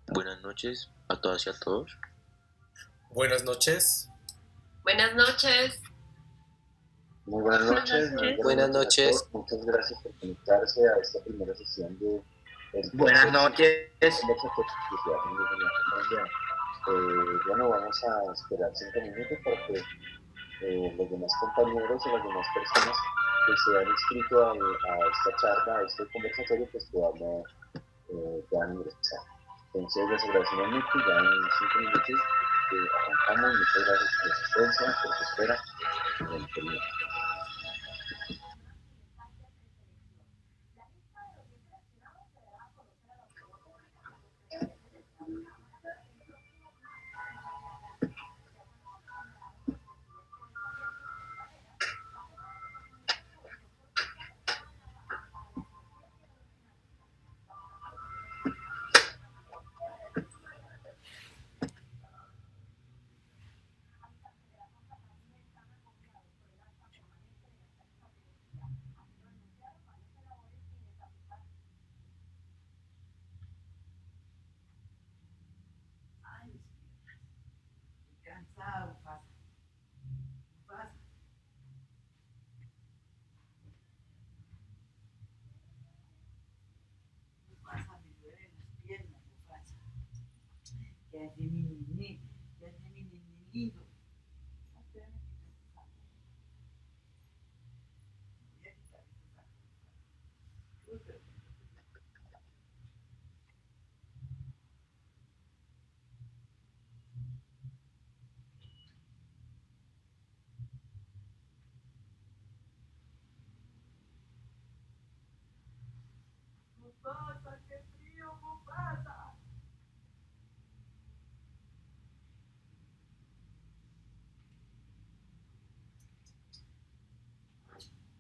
Buenas noches a todas y a todos. Buenas noches. Buenas noches. Muy buenas noches. Buenas noches. Muchas gracias por conectarse a esta primera sesión de... Buenas noches. Bueno, vamos a esperar 5 minutos para que los demás compañeros y las demás personas que se han inscrito a esta charla, a este conversatorio, pues puedan ingresar. Entonces les agradecemos mucho y ya en 5 minutos arrancamos. Muchas gracias por su asistencia, por su espera. Bienvenido.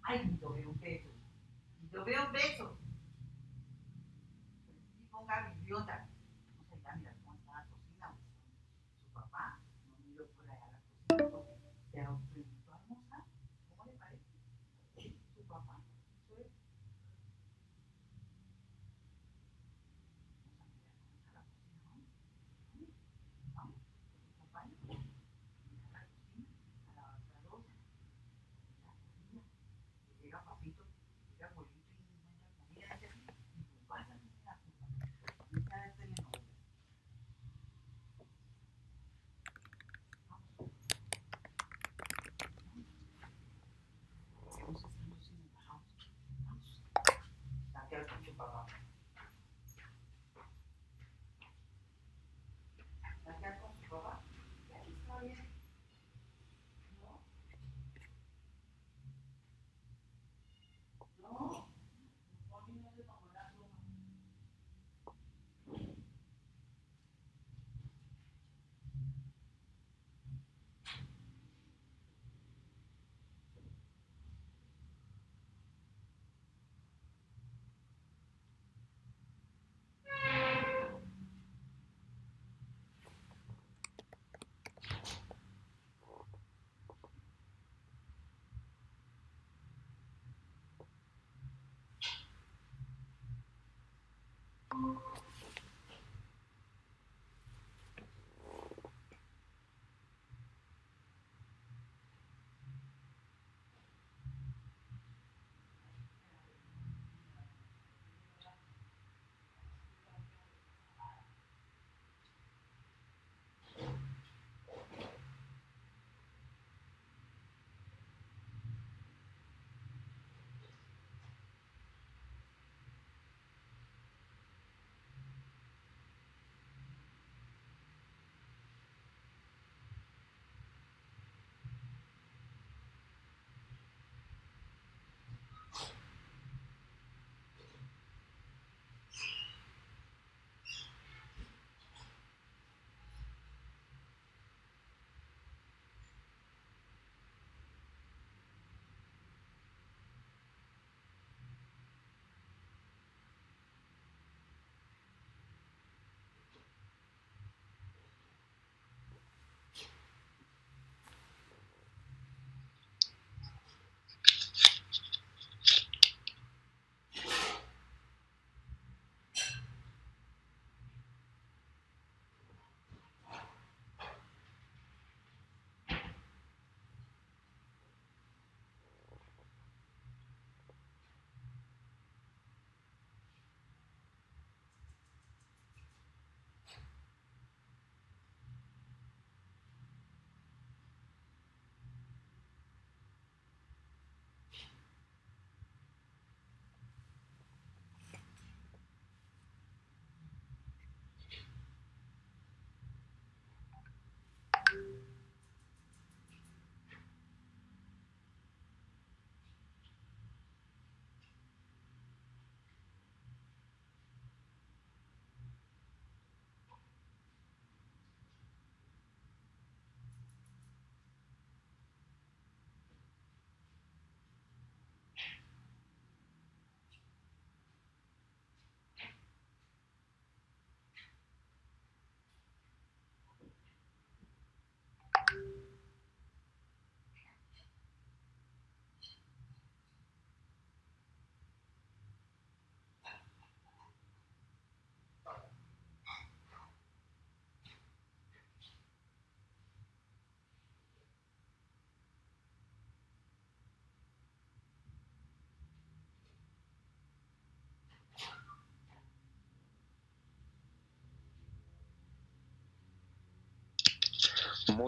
Ay, Guido, veo un beso. Guido, veo un beso. Y ponga mi idiota. No se irá a mirar cómo está la cocina. Su papá no miró por allá a la cocina porque se ha ofrecido a almorzar. ¿Cómo le parece? Su papá. Eso es. Vamos a mirar cómo está la cocina. Vamos. Vamos. Vamos. Acompáñame. Mira la cocina. A lavar la loza. La comida. Llega papito, llega abuelito y encuentra comida y tú vas a tener la culpa. Esta es telenovela. Vamos a hacerlo sin enojados. Vamos. A quedar con tu papá. A quedar con tu papá. Ya está bien. No. No. Mami no se tomó la pluma.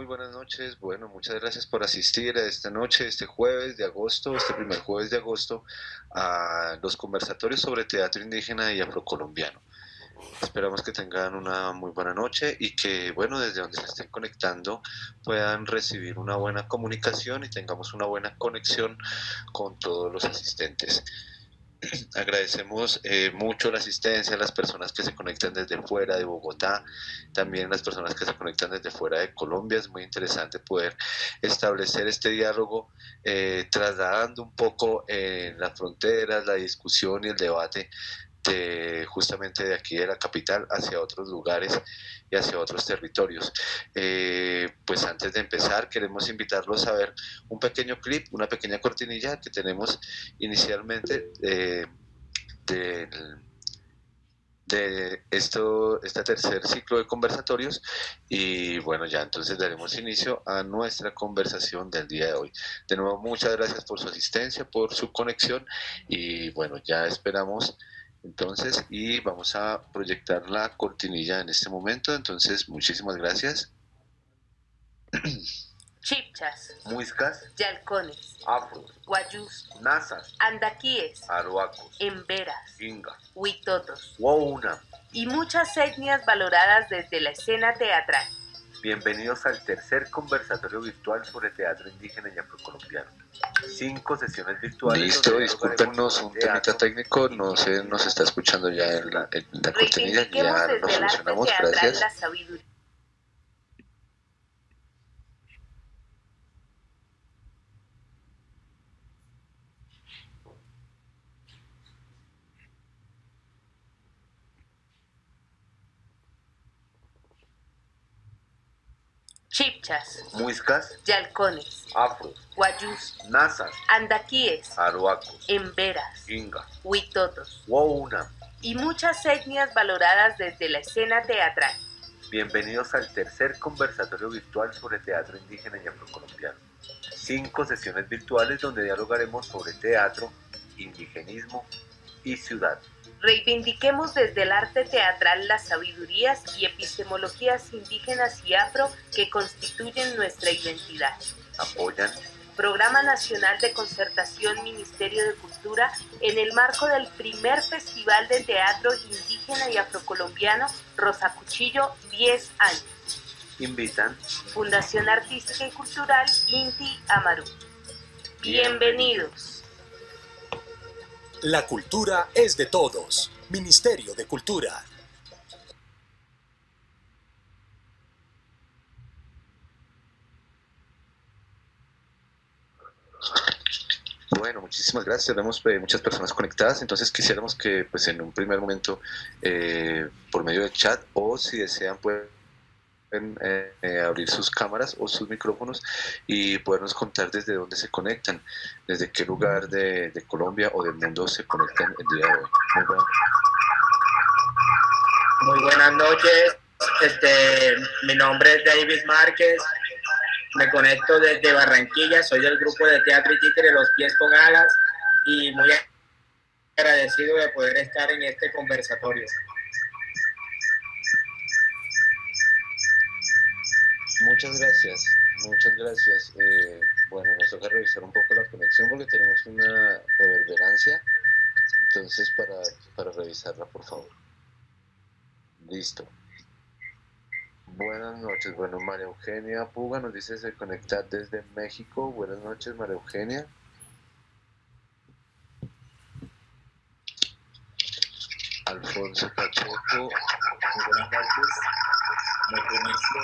buenas noches. Bueno, muchas gracias por asistir a esta noche, este jueves de agosto, este primer jueves de agosto, a los conversatorios sobre teatro indígena y afrocolombiano. Esperamos que tengan una muy buena noche y que, bueno, desde donde se estén conectando puedan recibir una buena comunicación y tengamos una buena conexión con todos los asistentes. Agradecemos mucho la asistencia a las personas que se conectan desde fuera de Bogotá, también las personas que se conectan desde fuera de Colombia. Es muy interesante poder establecer este diálogo, trasladando un poco las fronteras, la discusión y el debate justamente de aquí de la capital hacia otros lugares y hacia otros territorios. Pues antes de empezar queremos invitarlos a ver un pequeño clip, una pequeña cortinilla que tenemos inicialmente de este tercer ciclo de conversatorios, y bueno, ya entonces daremos inicio a nuestra conversación del día de hoy. De nuevo, muchas gracias por su asistencia, por su conexión, y bueno, ya esperamos entonces, y vamos a proyectar la cortinilla en este momento. Entonces, muchísimas gracias. Chipchas, Muiscas, Yalcones, Afros, Guayús, Nazas, Andaquíes, Aruacos, Emberas, Inga, Huitotos Wouna. y muchas etnias valoradas desde la escena teatral. Bienvenidos al tercer conversatorio virtual sobre teatro indígena y afrocolombiano. 5 sesiones virtuales. Listo, discúlpenos, un temita técnico, no se nos está escuchando ya en la cortinilla, ya lo solucionamos, gracias. La sabiduría. Chipchas, Muiscas, Yalcones, Afros, Guayús, Nazas, Andaquíes, Aruacos, Emberas, Inga, Huitotos Wouna. y muchas etnias valoradas desde la escena teatral. Bienvenidos al tercer conversatorio virtual sobre teatro indígena y afrocolombiano. 5 sesiones virtuales donde dialogaremos sobre teatro, indigenismo y ciudad. Reivindiquemos desde el arte teatral las sabidurías y epistemologías indígenas y afro que constituyen nuestra identidad. Apoyan Programa Nacional de Concertación Ministerio de Cultura en el marco del primer Festival de Teatro Indígena y Afrocolombiano Rosa Cuchillo 10 años. Invitan Fundación Artística y Cultural Inti Amaru. Bienvenidos. La cultura es de todos. Ministerio de Cultura. Bueno, muchísimas gracias. Tenemos muchas personas conectadas, entonces quisiéramos que pues en un primer momento por medio del chat, o si desean pueden abrir sus cámaras o sus micrófonos y podernos contar desde dónde se conectan, desde qué lugar de Colombia o del mundo se conectan el día de hoy. Muy buenas noches. Mi nombre es David Márquez. Me conecto desde Barranquilla. Soy del grupo de teatro y títere Los Pies con Alas y muy agradecido de poder estar en este conversatorio. Muchas gracias, muchas gracias. Bueno, nos toca revisar un poco la conexión porque tenemos una reverberancia, entonces para revisarla, por favor. Listo. Buenas noches. Bueno, María Eugenia Puga nos dice se conecta desde México. Buenas noches, María Eugenia. Alfonso Pacheco. Buenas noches. Me conecto.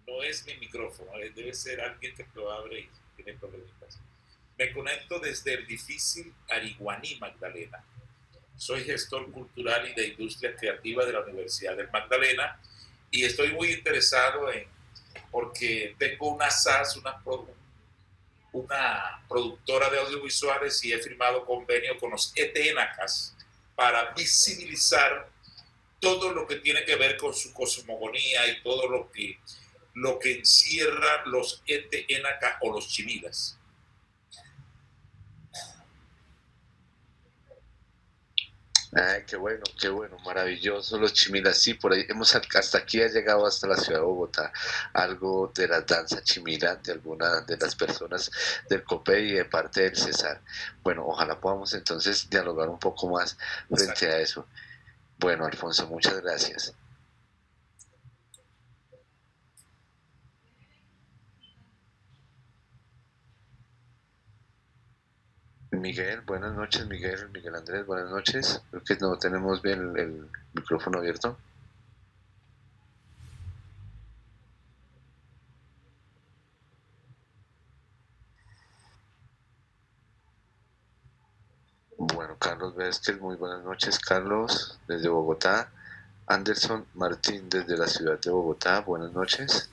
No es mi micrófono, debe ser alguien que lo abre y tiene problemitas. Me conecto desde el difícil Ariguaní, Magdalena. Soy gestor cultural y de industria creativa de la Universidad del Magdalena y estoy muy interesado porque tengo una SAS, una productora de audiovisuales, y he firmado convenio con los ETNACAS para visibilizar todo lo que tiene que ver con su cosmogonía y todo lo que encierra los ETNACA o los chimilas. Ay, qué bueno, maravilloso los chimilas. Sí, por ahí hasta aquí ha llegado hasta la ciudad de Bogotá algo de la danza chimila de alguna de las personas del COPEI y de parte del Cesar. Bueno, ojalá podamos entonces dialogar un poco más frente a eso. Bueno, Alfonso, muchas gracias. Miguel, buenas noches, Miguel Andrés, buenas noches. Creo que no tenemos bien el micrófono abierto. Bueno, Carlos Vázquez, muy buenas noches, Carlos, desde Bogotá. Anderson Martín, desde la ciudad de Bogotá, buenas noches.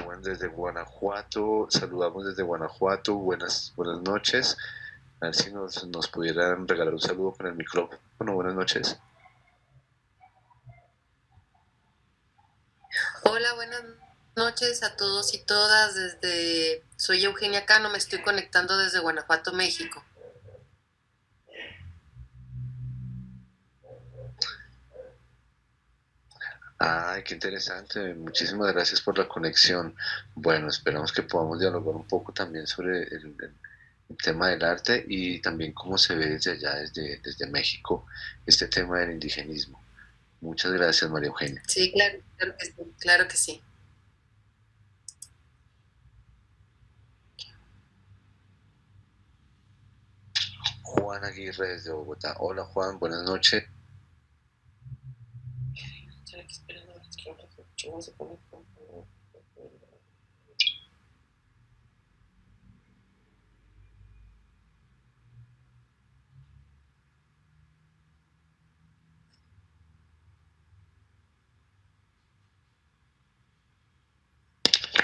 Bueno, desde Guanajuato, saludamos desde Guanajuato, buenas noches. A ver si nos pudieran regalar un saludo con el micrófono, buenas noches. Hola, buenas noches a todos y todas. Soy Eugenia Cano, me estoy conectando desde Guanajuato, México. Ay, qué interesante. Muchísimas gracias por la conexión. Bueno, esperamos que podamos dialogar un poco también sobre el tema del arte y también cómo se ve desde allá, desde México, este tema del indigenismo. Muchas gracias, María Eugenia. Sí, claro que sí. Juan Aguirre desde Bogotá. Hola, Juan, buenas noches.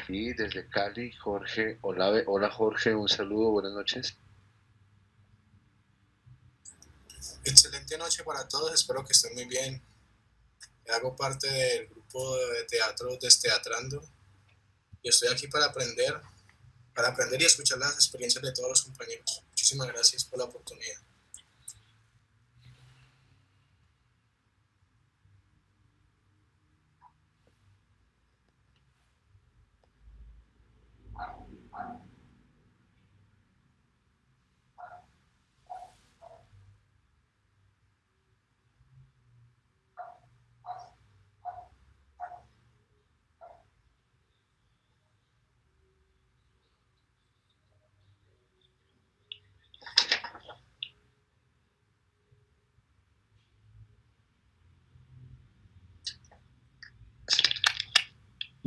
Y desde Cali, Jorge Olave. Hola, Jorge, un saludo, buenas noches. Excelente noche para todos, espero que estén muy bien. Hago parte del grupo de teatro Desteatrando y estoy aquí para aprender y escuchar las experiencias de todos los compañeros. Muchísimas gracias por la oportunidad.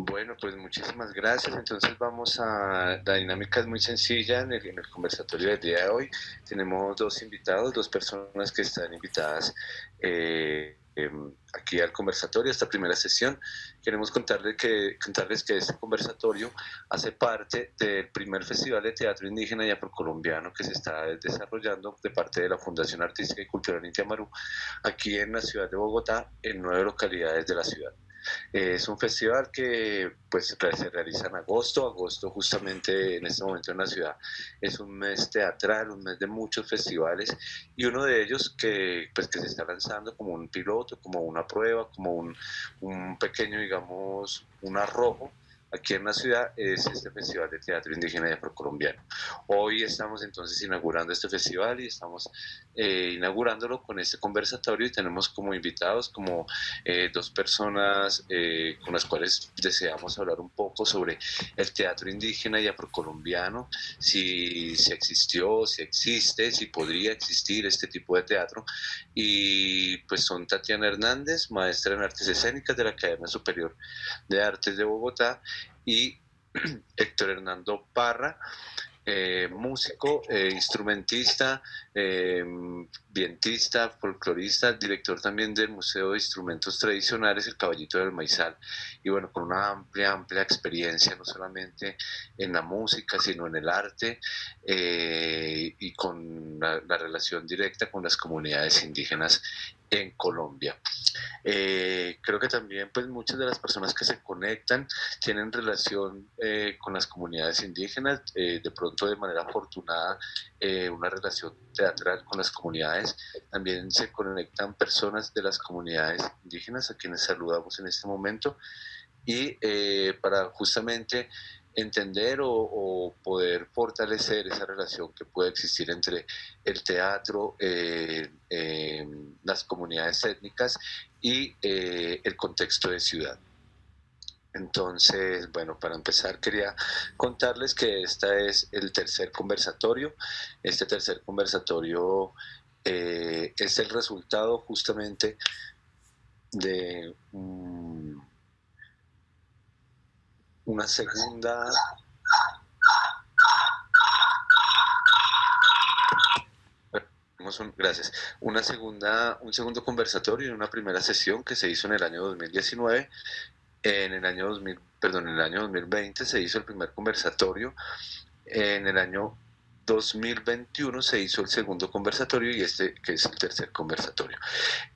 Bueno, pues muchísimas gracias. Entonces la dinámica es muy sencilla en el conversatorio del día de hoy. Tenemos dos invitados, dos personas que están invitadas aquí al conversatorio, esta primera sesión. Queremos contarles que este conversatorio hace parte del primer Festival de Teatro Indígena y Afrocolombiano que se está desarrollando de parte de la Fundación Artística y Cultural Inti Amaru, aquí en la ciudad de Bogotá, en 9 localidades de la ciudad. Es un festival que pues se realiza en agosto justamente en este momento en la ciudad es un mes teatral, un mes de muchos festivales y uno de ellos que se está lanzando como un piloto, como una prueba, como un pequeño, digamos, un arrojo aquí en la ciudad es este Festival de Teatro Indígena y Afrocolombiano. Hoy estamos entonces inaugurando este festival y estamos inaugurándolo con este conversatorio y tenemos como invitados como dos personas con las cuales deseamos hablar un poco sobre el teatro indígena y afrocolombiano, si existió, si existe, si podría existir este tipo de teatro. Y pues son Tatiana Hernández, maestra en artes escénicas de la Academia Superior de Artes de Bogotá, y Héctor Hernando Parra, músico, instrumentista, vientista, folclorista, director también del Museo de Instrumentos Tradicionales, el Caballito del Maizal, y bueno, con una amplia experiencia, no solamente en la música, sino en el arte, y con la relación directa con las comunidades indígenas en Colombia. Creo que también pues muchas de las personas que se conectan tienen relación con las comunidades indígenas, de pronto de manera afortunada una relación teatral con las comunidades. También se conectan personas de las comunidades indígenas a quienes saludamos en este momento, y para justamente entender o poder fortalecer esa relación que puede existir entre el teatro, las comunidades étnicas y el contexto de ciudad. Entonces, bueno, para empezar quería contarles que este es el tercer conversatorio. Este tercer conversatorio es el resultado justamente de una segunda gracias. Un segundo conversatorio en una primera sesión que se hizo en el año 2019. En el año 2020 se hizo el primer conversatorio. En el año 2021 se hizo el segundo conversatorio y este que es el tercer conversatorio.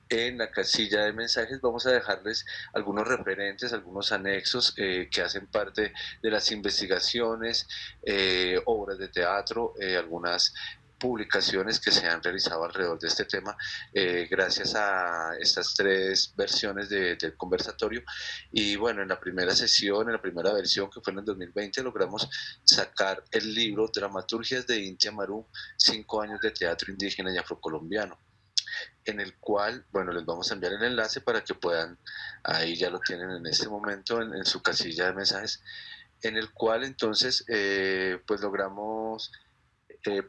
En la casilla de mensajes vamos a dejarles algunos referentes, algunos anexos que hacen parte de las investigaciones, obras de teatro, algunas publicaciones que se han realizado alrededor de este tema, gracias a estas tres versiones del conversatorio. Y bueno, en la primera sesión, en la primera versión que fue en el 2020, logramos sacar el libro Dramaturgias de Inti Amarú, 5 años de teatro indígena y afrocolombiano, en el cual, bueno, les vamos a enviar el enlace para que puedan, ahí ya lo tienen en este momento en su casilla de mensajes, en el cual entonces pues logramos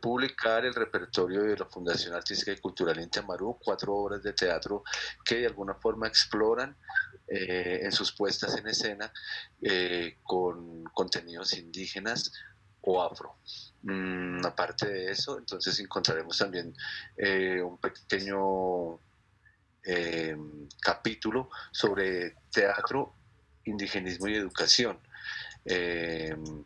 publicar el repertorio de la Fundación Artística y Cultural Inti Amarú, 4 obras de teatro que de alguna forma exploran en sus puestas en escena con contenidos indígenas o afro. Aparte de eso, entonces encontraremos también un pequeño capítulo sobre teatro, indigenismo y educación,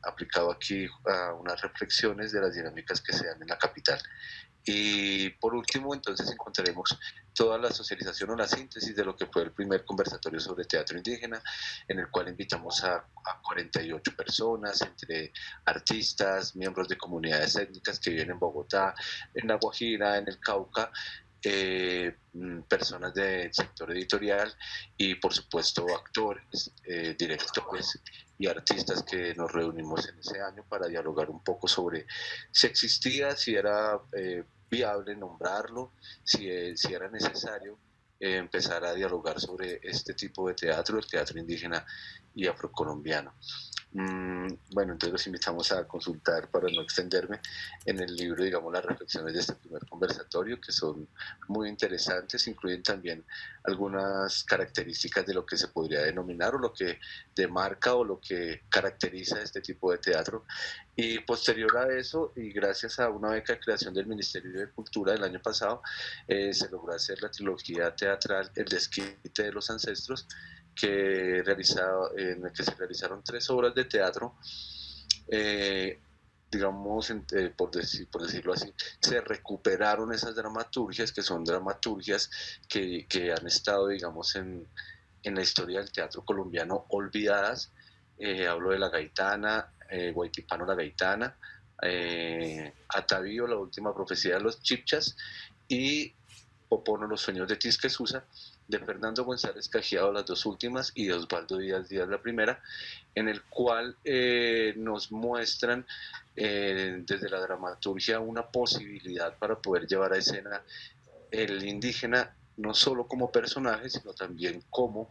aplicado aquí a unas reflexiones de las dinámicas que se dan en la capital. Y por último, entonces encontraremos toda la socialización o la síntesis de lo que fue el primer conversatorio sobre teatro indígena, en el cual invitamos a 48 personas, entre artistas, miembros de comunidades étnicas que viven en Bogotá, en La Guajira, en el Cauca, personas del sector editorial y por supuesto actores, directores y artistas que nos reunimos en ese año para dialogar un poco sobre si existía, si era viable nombrarlo, si era necesario empezar a dialogar sobre este tipo de teatro, el teatro indígena y afrocolombiano. Bueno, entonces los invitamos a consultar, para no extenderme, en el libro, digamos, las reflexiones de este primer conversatorio, que son muy interesantes, incluyen también algunas características de lo que se podría denominar o lo que demarca o lo que caracteriza este tipo de teatro. Y posterior a eso, y gracias a una beca de creación del Ministerio de Cultura del año pasado, se logró hacer la trilogía teatral El Desquite de los Ancestros, en el que se realizaron 3 obras de teatro, digamos, por decirlo así, se recuperaron esas dramaturgias, que son dramaturgias que han estado, digamos, en la historia del teatro colombiano olvidadas. Hablo de La Gaitana, Guaytipano La Gaitana, Atavío, La Última Profecía de los Chipchas, y Opono, Los Sueños de Tisquesusa, de Fernando González Cajiado, las 2 últimas, y de Osvaldo Díaz Díaz, la primera, en el cual nos muestran desde la dramaturgia una posibilidad para poder llevar a escena el indígena, no solo como personaje, sino también como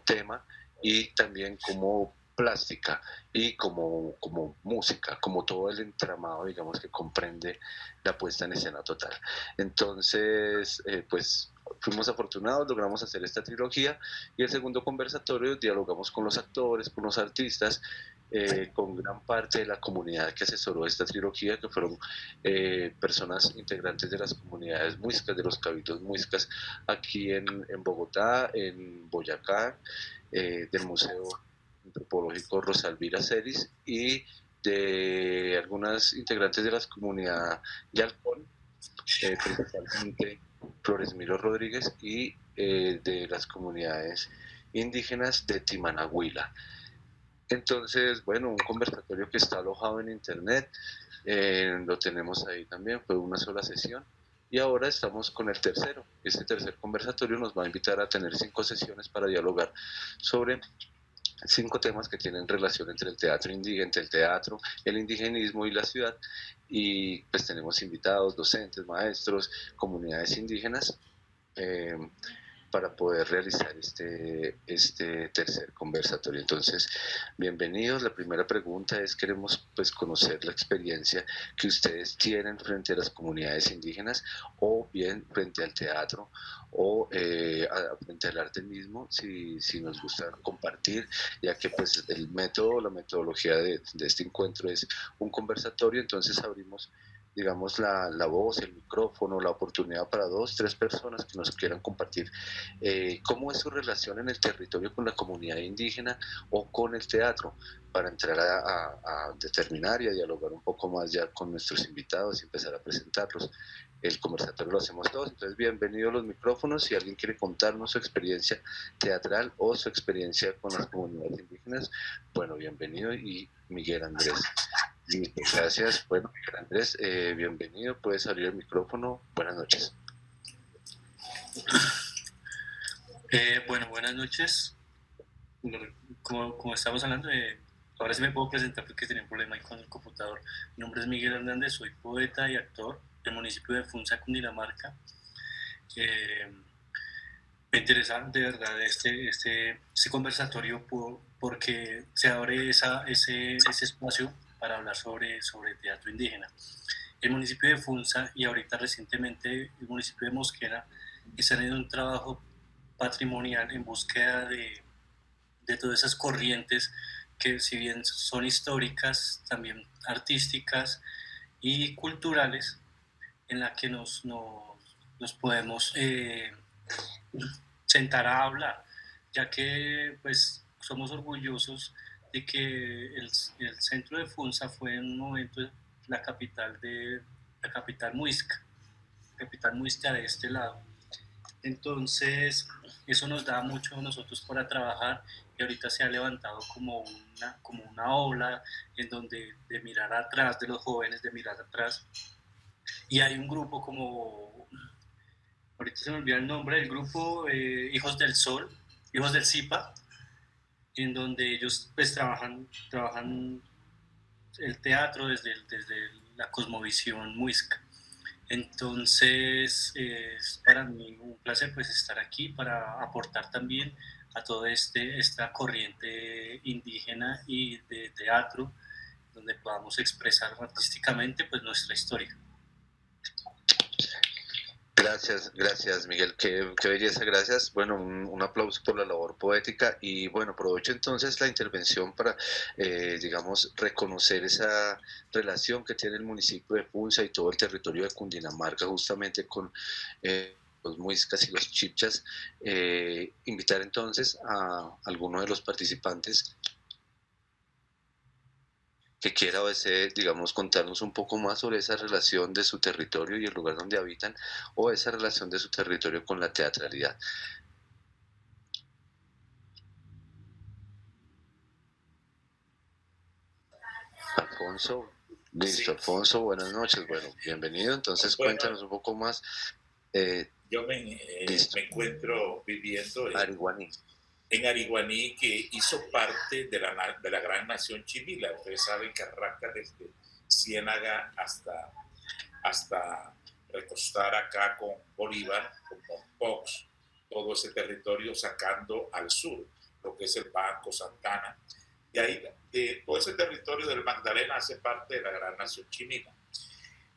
tema, y también como plástica y como música, como todo el entramado, digamos, que comprende la puesta en escena total. Entonces, pues fuimos afortunados, logramos hacer esta trilogía, y el segundo conversatorio dialogamos con los actores, con los artistas, con gran parte de la comunidad que asesoró esta trilogía, que fueron personas integrantes de las comunidades muiscas, de los cabildos muiscas, aquí en Bogotá, en Boyacá, del Museo Antropológico Rosalvira Celis, y de algunas integrantes de la comunidad Yalcón, principalmente Flores Miro Rodríguez y de las comunidades indígenas de Timanahuila. Entonces, bueno, un conversatorio que está alojado en internet, lo tenemos ahí también, fue una sola sesión. Y ahora estamos con el tercero. Este tercer conversatorio nos va a invitar a tener 5 sesiones para dialogar sobre 5 temas que tienen relación entre el teatro indígena, entre el teatro, el indigenismo y la ciudad. Y pues tenemos invitados, docentes, maestros, comunidades indígenas, para poder realizar este tercer conversatorio. Entonces, bienvenidos. La primera pregunta es, queremos pues conocer la experiencia que ustedes tienen frente a las comunidades indígenas, o bien frente al teatro, o frente al arte mismo, si nos gusta compartir, ya que pues el método, la metodología de este encuentro es un conversatorio. Entonces abrimos, digamos, la voz, el micrófono, la oportunidad para 2, 3 personas que nos quieran compartir cómo es su relación en el territorio con la comunidad indígena o con el teatro, para entrar a determinar y a dialogar un poco más ya con nuestros invitados y empezar a presentarlos. El conversatorio lo hacemos todos, entonces bienvenidos los micrófonos. Si alguien quiere contarnos su experiencia teatral o su experiencia con las comunidades indígenas, bueno, bienvenido. Y Miguel Andrés. Listo, gracias. Bueno, Miguel Andrés, bienvenido, puedes abrir el micrófono. Buenas noches. Bueno, buenas noches. Como estamos hablando, ahora sí me puedo presentar porque tenía un problema ahí con el computador. Mi nombre es Miguel Hernández, soy poeta y actor del municipio de Funza, Cundinamarca. Me interesa de verdad este conversatorio porque se abre ese espacio para hablar sobre teatro indígena. El municipio de Funza y ahorita recientemente el municipio de Mosquera están haciendo un trabajo patrimonial en búsqueda de todas esas corrientes que, si bien son históricas, también artísticas y culturales, en la que nos podemos sentar a hablar, ya que pues somos orgullosos de que el centro de Funza fue en un momento la capital muisca de este lado. Entonces eso nos da mucho a nosotros para trabajar, y ahorita se ha levantado como una ola en donde de mirar atrás, de los jóvenes de mirar atrás, y hay un grupo ahorita se me olvida el nombre del grupo, Hijos del Sol, Hijos del Zipa, en donde ellos pues trabajan el teatro desde la cosmovisión muisca. Entonces es para mí un placer pues estar aquí para aportar también a toda esta corriente indígena y de teatro, donde podamos expresar artísticamente pues nuestra historia. Gracias Miguel, qué belleza, gracias. Bueno, un aplauso por la labor poética. Y bueno, aprovecho entonces la intervención para, digamos, reconocer esa relación que tiene el municipio de Funza y todo el territorio de Cundinamarca justamente con los muiscas y los chipchas. Invitar entonces a alguno de los participantes que quiera o desee, digamos, contarnos un poco más sobre esa relación de su territorio y el lugar donde habitan, o esa relación de su territorio con la teatralidad. Alfonso, listo. Sí. Alfonso, buenas noches. Bueno, bienvenido. Entonces, cuéntanos un poco más. Yo me encuentro viviendo en Ariguaní, que hizo parte de la gran nación chimila. Ustedes saben que arranca desde Ciénaga hasta recostar acá con Bolívar, con Mompox, todo ese territorio sacando al sur, lo que es el Banco, Santana. Y ahí, todo ese territorio del Magdalena hace parte de la gran nación chimila.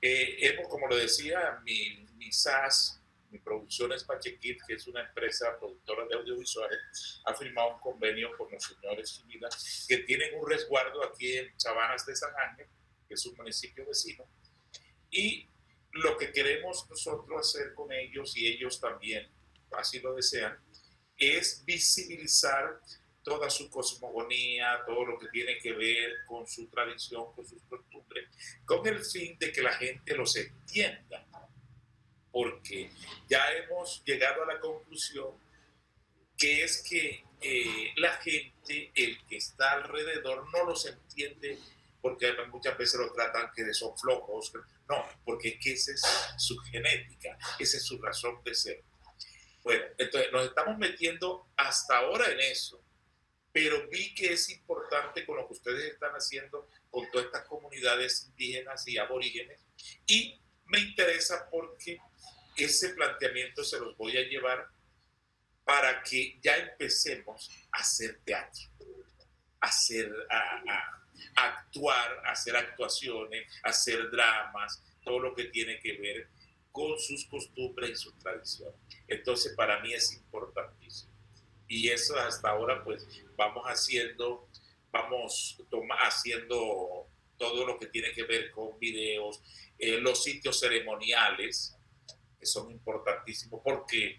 Hemos, como lo decía, mi SAS, mi Producciones Pachequit, que es una empresa productora de audiovisuales, ha firmado un convenio con los señores Chimila, que tienen un resguardo aquí en Chabanas de San Ángel, que es un municipio vecino, y lo que queremos nosotros hacer con ellos, y ellos también así lo desean, es visibilizar toda su cosmogonía, todo lo que tiene que ver con su tradición, con sus costumbres, con el fin de que la gente los entienda, porque ya hemos llegado a la conclusión que es que la gente, el que está alrededor, no los entiende, porque muchas veces lo tratan que son flojos. No, porque es que esa es su genética, esa es su razón de ser. Bueno, entonces nos estamos metiendo hasta ahora en eso, pero vi que es importante con lo que ustedes están haciendo con todas estas comunidades indígenas y aborígenes, y me interesa porque ese planteamiento se los voy a llevar para que ya empecemos a hacer teatro, a actuar, a hacer actuaciones, a hacer dramas, todo lo que tiene que ver con sus costumbres y sus tradiciones. Entonces, para mí es importantísimo. Y eso hasta ahora, pues, vamos haciendo todo lo que tiene que ver con videos, los sitios ceremoniales, que son importantísimos, porque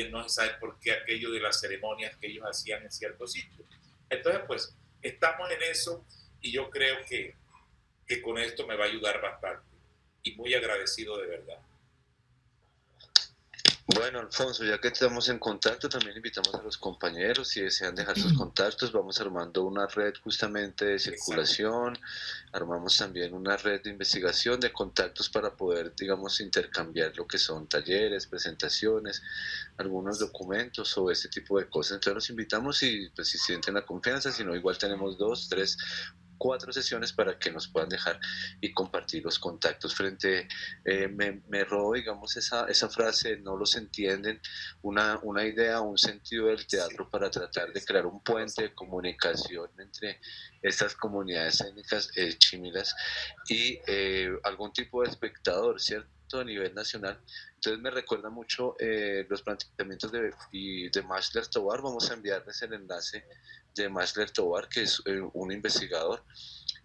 no se sabe por qué aquello de las ceremonias que ellos hacían en ciertos sitios. Entonces, pues, estamos en eso y yo creo que con esto me va a ayudar bastante. Y muy agradecido de verdad. Bueno, Alfonso, ya que estamos en contacto, también invitamos a los compañeros, si desean dejar sus contactos, vamos armando una red justamente de circulación, armamos también una red de investigación, de contactos para poder, digamos, intercambiar lo que son talleres, presentaciones, algunos documentos o ese tipo de cosas. Entonces los invitamos y pues si sienten la confianza, si no, igual tenemos 2, 3, 4 sesiones para que nos puedan dejar y compartir los contactos frente. Me robo, digamos, esa frase, no los entienden, una idea, un sentido del teatro para tratar de crear un puente de comunicación entre estas comunidades étnicas chímilas y algún tipo de espectador, ¿cierto?, a nivel nacional. Entonces me recuerda mucho los planteamientos de Mashler Tovar. Vamos a enviarles el enlace de Mashler Tovar, que es un investigador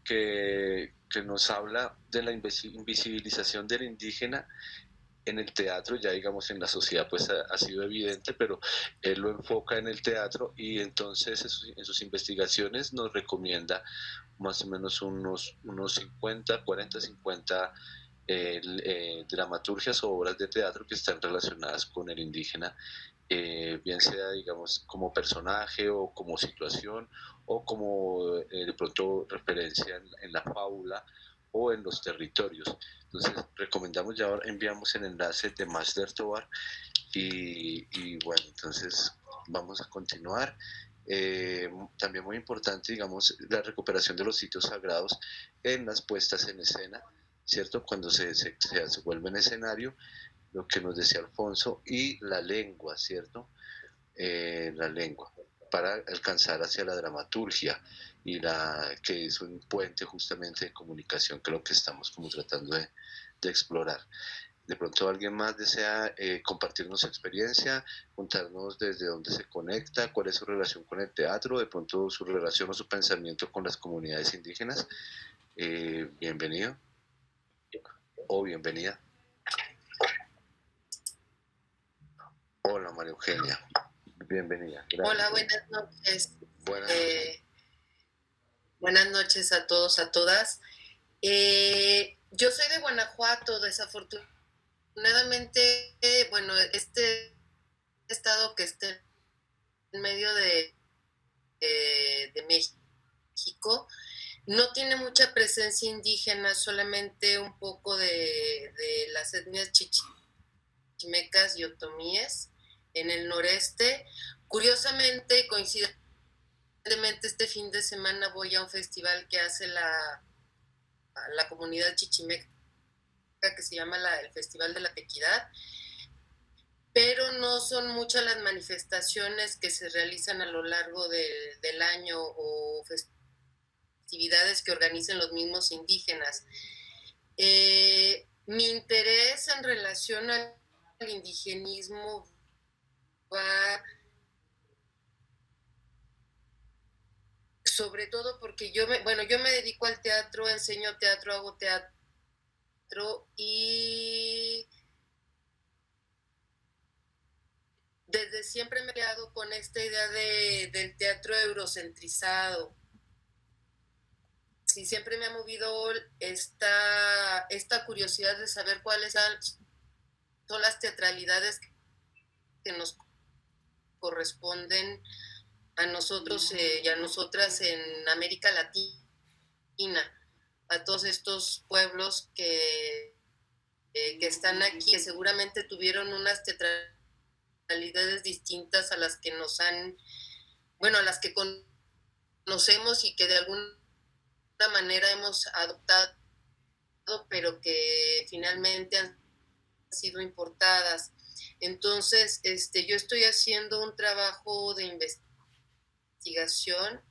que nos habla de la invisibilización del indígena en el teatro. Ya digamos en la sociedad pues ha sido evidente, pero él lo enfoca en el teatro y entonces en sus investigaciones nos recomienda más o menos unos 50, 40, 50 dramaturgias o obras de teatro que están relacionadas con el indígena, bien sea, digamos, como personaje o como situación o como de pronto referencia en la fábula o en los territorios. Entonces recomendamos, ya enviamos el enlace de Mashler Tovar y bueno, entonces vamos a continuar. También muy importante, digamos, la recuperación de los sitios sagrados en las puestas en escena, ¿cierto? Cuando se vuelve en escenario, lo que nos decía Alfonso, y la lengua, ¿cierto? La lengua, para alcanzar hacia la dramaturgia, y que es un puente justamente de comunicación, que es lo que estamos como tratando de explorar. De pronto alguien más desea compartirnos su experiencia, contarnos desde dónde se conecta, cuál es su relación con el teatro, de pronto su relación o su pensamiento con las comunidades indígenas. Bienvenido o bienvenida. Hola, María Eugenia. Bienvenida. Gracias. Hola, buenas noches. Buenas. Buenas noches a todos, a todas. Yo soy de Guanajuato, desafortunadamente, bueno, este estado que está en medio de México no tiene mucha presencia indígena, solamente un poco de las etnias chichimecas y otomíes en el noreste. Curiosamente, coincidentemente, este fin de semana voy a un festival que hace la comunidad chichimeca, que se llama el Festival de la Tequidad, pero no son muchas las manifestaciones que se realizan a lo largo del año o actividades que organizan los mismos indígenas. Mi interés en relación al indigenismo va sobre todo porque yo me dedico al teatro, enseño teatro, hago teatro y desde siempre me he quedado con esta idea del teatro eurocentrizado. Sí, siempre me ha movido esta curiosidad de saber cuáles son son las teatralidades que nos corresponden a nosotros y a nosotras en América Latina, a todos estos pueblos que están aquí, que seguramente tuvieron unas teatralidades distintas a las que nos han, bueno, a las que conocemos y que de alguna manera hemos adoptado, pero que finalmente han sido importadas. Entonces, yo estoy haciendo un trabajo de investigación,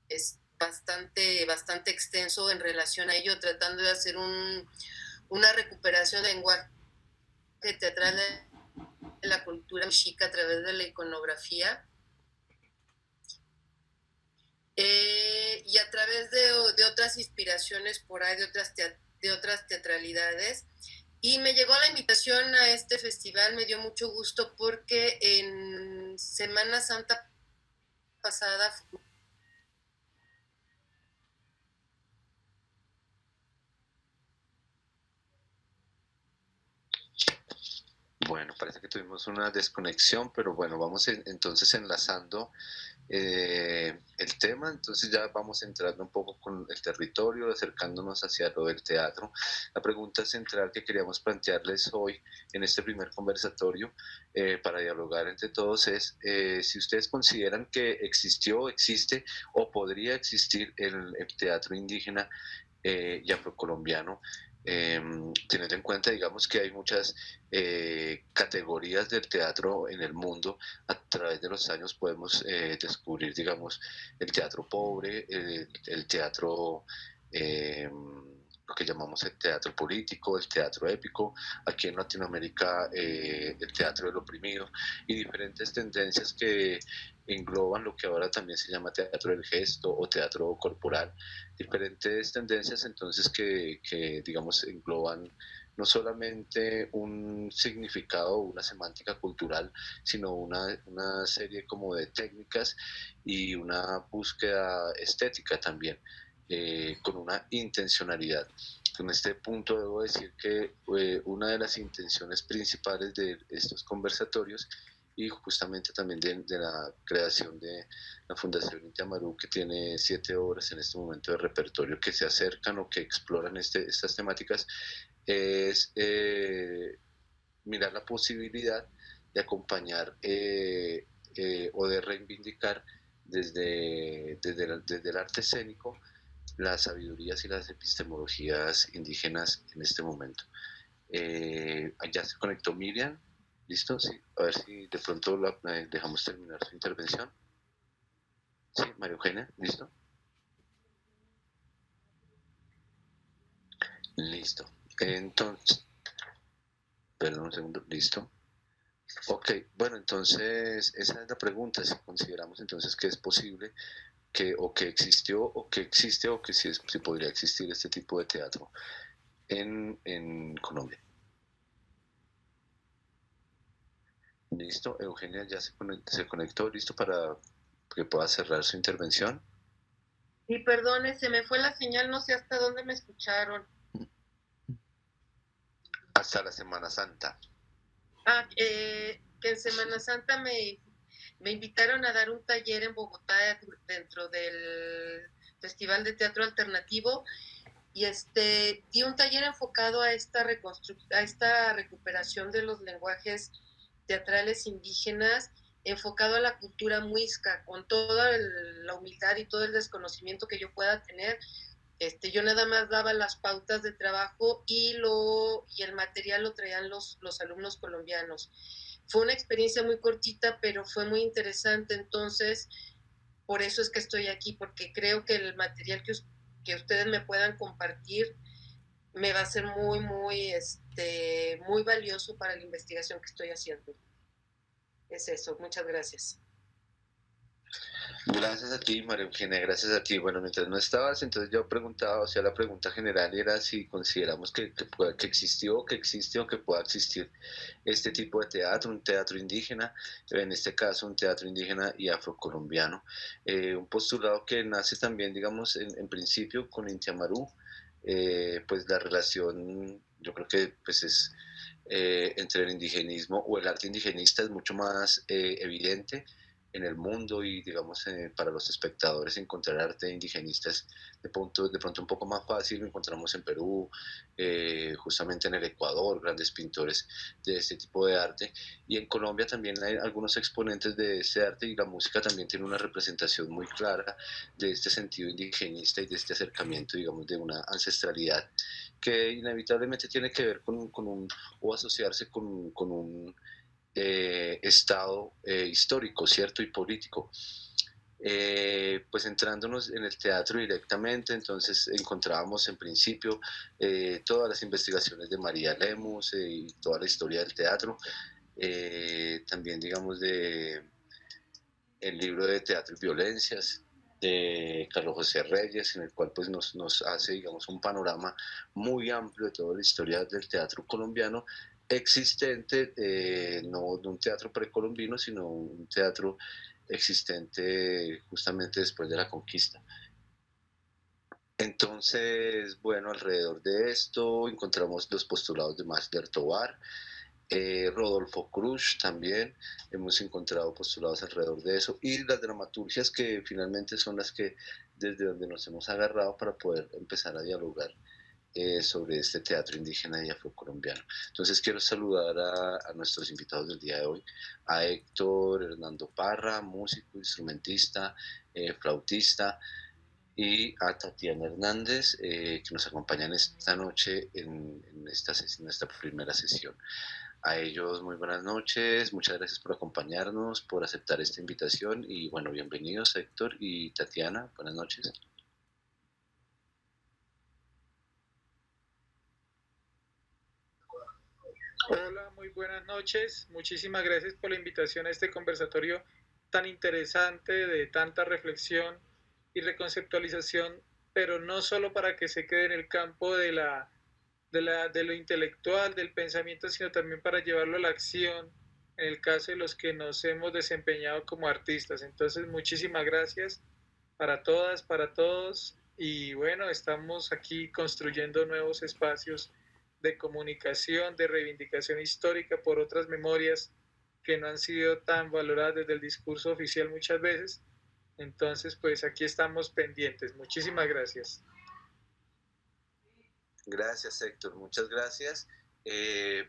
es bastante extenso en relación a ello, tratando de hacer una recuperación del lenguaje teatral de la cultura mexica a través de la iconografía, y a través de otras inspiraciones por ahí, de otras teatralidades. Y me llegó la invitación a este festival, me dio mucho gusto porque en Semana Santa pasada Bueno, parece que tuvimos una desconexión, pero bueno, vamos entonces enlazando el tema, entonces ya vamos entrando un poco con el territorio, acercándonos hacia lo del teatro. La pregunta central que queríamos plantearles hoy en este primer conversatorio para dialogar entre todos es si ustedes consideran que existió, existe o podría existir el teatro indígena y afrocolombiano, teniendo en cuenta, digamos, que hay muchas categorías del teatro en el mundo. A través de los años podemos descubrir, digamos, el teatro pobre, el teatro, lo que llamamos el teatro político, el teatro épico, aquí en Latinoamérica el teatro del oprimido, y diferentes tendencias que engloban lo que ahora también se llama teatro del gesto o teatro corporal, diferentes tendencias entonces que digamos engloban no solamente un significado, una semántica cultural, sino una serie como de técnicas y una búsqueda estética también, con una intencionalidad. En este punto debo decir que una de las intenciones principales de estos conversatorios y justamente también de la creación de la Fundación Inti Amaru, que tiene 7 obras en este momento de repertorio que se acercan o que exploran estas temáticas, es mirar la posibilidad de acompañar o de reivindicar desde el arte escénico las sabidurías y las epistemologías indígenas en este momento. Ya se conectó Miriam. ¿Listo? Sí. A ver si de pronto la dejamos terminar su intervención. Sí, María Eugenia, ¿listo? Listo. Entonces, perdón un segundo, ¿listo? Ok, bueno, entonces esa es la pregunta, si consideramos entonces que es posible que existió o que existe o que si podría existir este tipo de teatro en Colombia. Listo, Eugenia ya se conectó, listo para que pueda cerrar su intervención. Y perdone, se me fue la señal, no sé hasta dónde me escucharon. Hasta la Semana Santa. Que en Semana Santa me invitaron a dar un taller en Bogotá dentro del Festival de Teatro Alternativo y di un taller enfocado a esta recuperación de los lenguajes teatrales indígenas, enfocado a la cultura muisca, con toda la humildad y todo el desconocimiento que yo pueda tener. Yo nada más daba las pautas de trabajo y el material lo traían los alumnos colombianos. Fue una experiencia muy cortita, pero fue muy interesante. Entonces, por eso es que estoy aquí, porque creo que el material que ustedes me puedan compartir me va a ser muy, muy, muy valioso para la investigación que estoy haciendo. Es eso, muchas gracias. Gracias a ti, María Eugenia, gracias a ti. Bueno, mientras no estabas, entonces yo preguntaba, o sea, la pregunta general era si consideramos que existió, que existe o que pueda existir este tipo de teatro, un teatro indígena, en este caso un teatro indígena y afrocolombiano. Un postulado que nace también, digamos, en principio con Inti Amaru, pues la relación yo creo que pues es entre el indigenismo o el arte indigenista es mucho más evidente en el mundo y digamos para los espectadores encontrar arte indigenista es de pronto un poco más fácil, lo encontramos en Perú, justamente en el Ecuador, grandes pintores de este tipo de arte, y en Colombia también hay algunos exponentes de ese arte y la música también tiene una representación muy clara de este sentido indigenista y de este acercamiento, digamos, de una ancestralidad que inevitablemente tiene que ver con un, o asociarse con un estado histórico, ¿cierto? Y político. Pues entrándonos en el teatro directamente, entonces encontrábamos en principio todas las investigaciones de María Lemus y toda la historia del teatro, también digamos de el libro de Teatro y Violencias de Carlos José Reyes, en el cual pues nos hace digamos un panorama muy amplio de toda la historia del teatro colombiano existente, no de un teatro precolombino, sino un teatro existente justamente después de la conquista. Entonces, bueno, alrededor de esto encontramos los postulados de Max del Tovar, Rodolfo Cruz también, hemos encontrado postulados alrededor de eso, y las dramaturgias que finalmente son las que desde donde nos hemos agarrado para poder empezar a dialogar sobre este teatro indígena y afrocolombiano. Entonces quiero saludar a nuestros invitados del día de hoy, a Héctor Hernando Parra, músico, instrumentista, flautista, y a Tatiana Hernández, que nos acompañan esta noche en esta primera sesión. A ellos muy buenas noches, muchas gracias por acompañarnos, por aceptar esta invitación y bueno, bienvenidos Héctor y Tatiana, buenas noches. Hola, muy buenas noches. Muchísimas gracias por la invitación a este conversatorio tan interesante, de tanta reflexión y reconceptualización, pero no solo para que se quede en el campo de lo intelectual, del pensamiento, sino también para llevarlo a la acción, en el caso de los que nos hemos desempeñado como artistas. Entonces, muchísimas gracias para todas, para todos, y bueno, estamos aquí construyendo nuevos espacios de comunicación, de reivindicación histórica por otras memorias que no han sido tan valoradas desde el discurso oficial muchas veces. Entonces, pues aquí estamos pendientes. Muchísimas gracias. Gracias, Héctor, muchas gracias.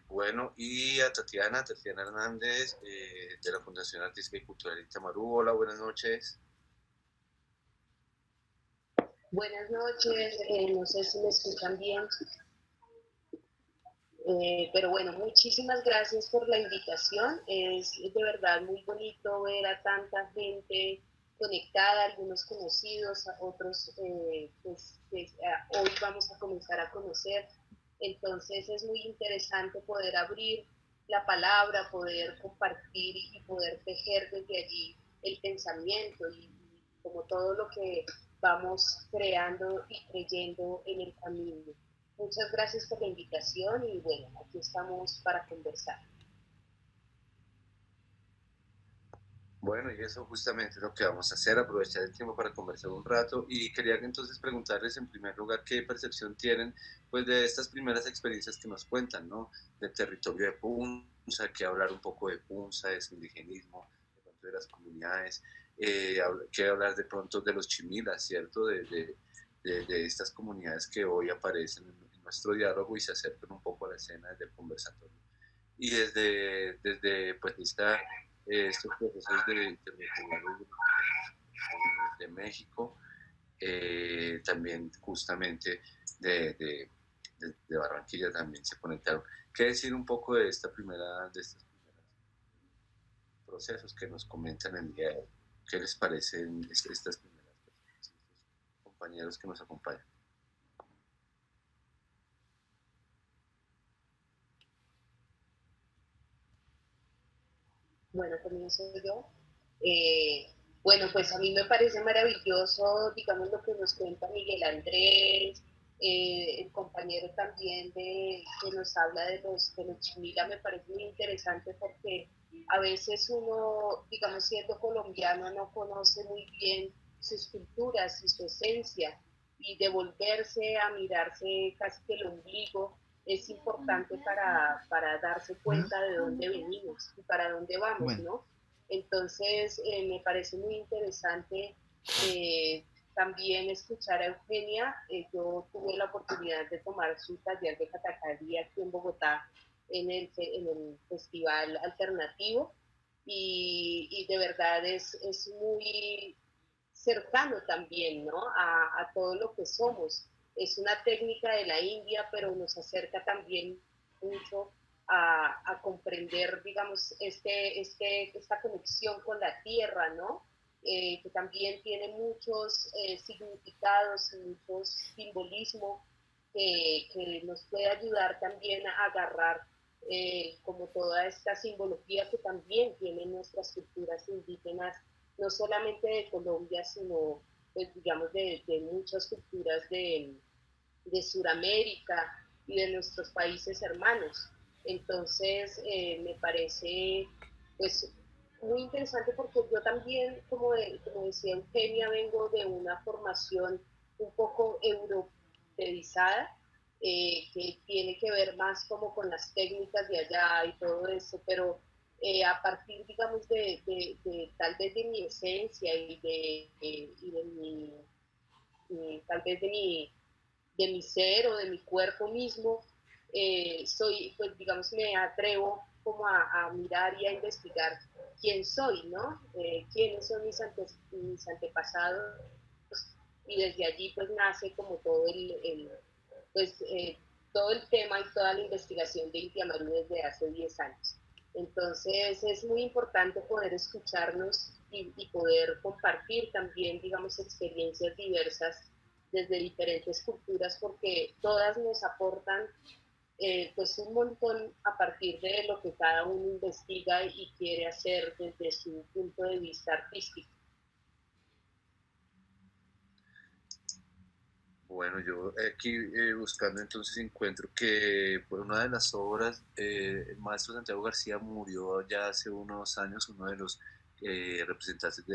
Bueno, y a Tatiana Hernández, de la Fundación Artística y Cultural Itamarú. Hola, buenas noches. Buenas noches, no sé si me escuchan bien. Pero bueno, muchísimas gracias por la invitación. Es de verdad muy bonito ver a tanta gente conectada, algunos conocidos, a otros pues, hoy vamos a comenzar a conocer. Entonces es muy interesante poder abrir la palabra, poder compartir y poder tejer desde allí el pensamiento y como todo lo que vamos creando y creyendo en el camino. Muchas gracias por la invitación y bueno, aquí estamos para conversar. Bueno, y eso justamente es lo que vamos a hacer, aprovechar el tiempo para conversar un rato y quería entonces preguntarles en primer lugar qué percepción tienen pues de estas primeras experiencias que nos cuentan, ¿no? Del territorio de Punza, que hablar un poco de Punza, de su indigenismo, de pronto de las comunidades, que hablar de pronto de los chimilas, ¿cierto? De estas comunidades que hoy aparecen en nuestro diálogo y se acercan un poco a la escena desde el conversatorio. Y desde pues estos procesos de México, también justamente de Barranquilla también se conectaron. ¿Qué decir un poco de estos primeros procesos que nos comentan el día de hoy? ¿Qué les parecen estas primeras personas, estos compañeros que nos acompañan? Bueno, comienzo yo. Bueno, pues a mí me parece maravilloso, digamos, lo que nos cuenta Miguel Andrés, el compañero también que nos habla de los chimila, me parece muy interesante porque a veces uno, digamos, siendo colombiano, no conoce muy bien sus culturas y su esencia, y devolverse a mirarse casi que el ombligo es importante para darse cuenta de dónde venimos y para dónde vamos, Bueno. ¿no? Entonces, me parece muy interesante también escuchar a Eugenia. Yo tuve la oportunidad de tomar su taller de catacarí aquí en Bogotá en el Festival Alternativo y de verdad es muy cercano también, ¿no? A todo lo que somos. Es una técnica de la India, pero nos acerca también mucho a comprender, digamos, esta conexión con la tierra, ¿no? Que también tiene muchos significados y muchos simbolismos que nos puede ayudar también a agarrar como toda esta simbología que también tienen nuestras culturas indígenas, no solamente de Colombia, sino, pues, digamos, de muchas culturas de Sudamérica y de nuestros países hermanos. Entonces, me parece, pues, muy interesante porque yo también, como decía Eugenia, vengo de una formación un poco europeizada, que tiene que ver más como con las técnicas de allá y todo eso, pero a partir, digamos, tal vez de mi esencia y de tal vez de mi ser o de mi cuerpo mismo, pues digamos, me atrevo como a mirar y a investigar quién soy, ¿no? Quiénes son mis antepasados, y desde allí pues nace como pues, todo el tema y toda la investigación de Inti Amaru desde hace 10 años. Entonces es muy importante poder escucharnos y poder compartir también, digamos, experiencias diversas desde diferentes culturas, porque todas nos aportan pues un montón a partir de lo que cada uno investiga y quiere hacer desde su punto de vista artístico. Bueno, yo aquí buscando entonces encuentro que por una de las obras, el maestro Santiago García murió ya hace unos años, uno de los representantes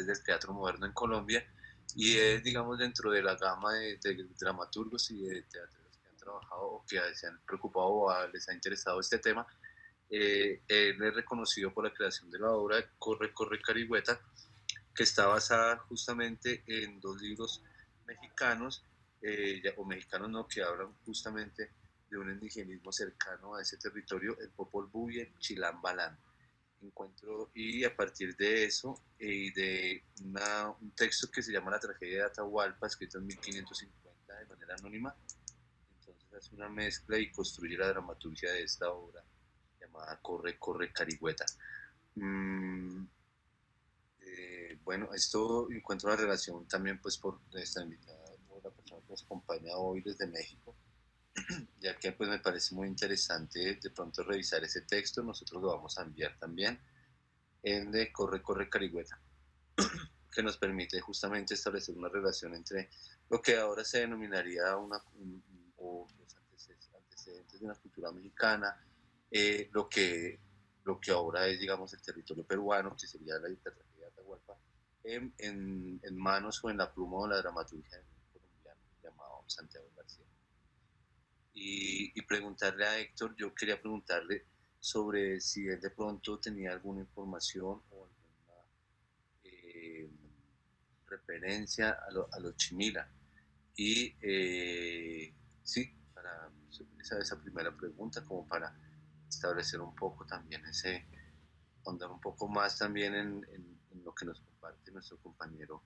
del teatro moderno en Colombia, y es, digamos, dentro de la gama de dramaturgos y de teatreros que han trabajado o que se han preocupado o les ha interesado este tema. Él es reconocido por la creación de la obra Corre, Corre, Carigüeta, que está basada justamente en dos libros mexicanos, o mexicanos no, que hablan justamente de un indigenismo cercano a ese territorio, el Popol Vuh y el Chilam Balán. Encuentro, y a partir de eso, y de un texto que se llama La tragedia de Atahualpa, escrito en 1550 de manera anónima, entonces hace una mezcla y construye la dramaturgia de esta obra llamada Corre, Corre, Carigüeta. Bueno, esto encuentro una relación también pues por esta invitada, por la persona que nos acompaña hoy desde México, ya que pues me parece muy interesante de pronto revisar ese texto. Nosotros lo vamos a enviar también, el de Corre, Corre, Carigüeta, que nos permite justamente establecer una relación entre lo que ahora se denominaría o los antecedentes de una cultura mexicana, lo que ahora es, digamos, el territorio peruano, que sería la tragedia de Atahualpa, en manos o en la pluma de la dramaturgia de un colombiano llamado Santiago García. Y preguntarle a Héctor, yo quería preguntarle sobre si él de pronto tenía alguna información o alguna referencia a los Chimila. Y sí, para esa primera pregunta, como para establecer un poco también ahondar un poco más también en lo que nos comparte nuestro compañero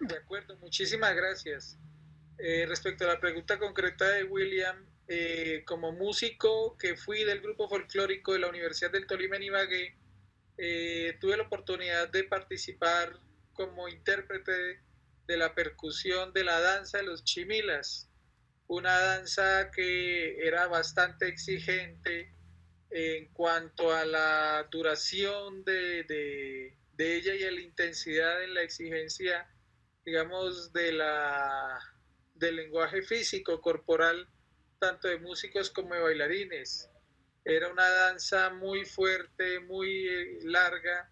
De acuerdo, muchísimas gracias. Respecto a la pregunta concreta de William, como músico que fui del grupo folclórico de la Universidad del Tolima en Ibagué, tuve la oportunidad de participar como intérprete de la percusión de la danza de los chimilas, una danza que era bastante exigente en cuanto a la duración de ella y a la intensidad en la exigencia, digamos, del lenguaje físico, corporal, tanto de músicos como de bailarines. Era una danza muy fuerte, muy larga,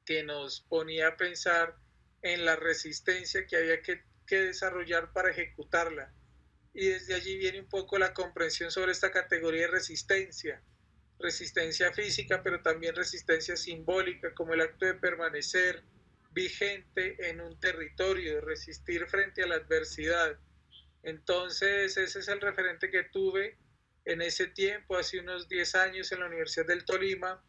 que nos ponía a pensar en la resistencia que había que desarrollar para ejecutarla. Y desde allí viene un poco la comprensión sobre esta categoría de resistencia. Resistencia física, pero también resistencia simbólica, como el acto de permanecer vigente en un territorio, resistir frente a la adversidad. Entonces, ese es el referente que tuve en ese tiempo, hace unos 10 años en la Universidad del Tolima.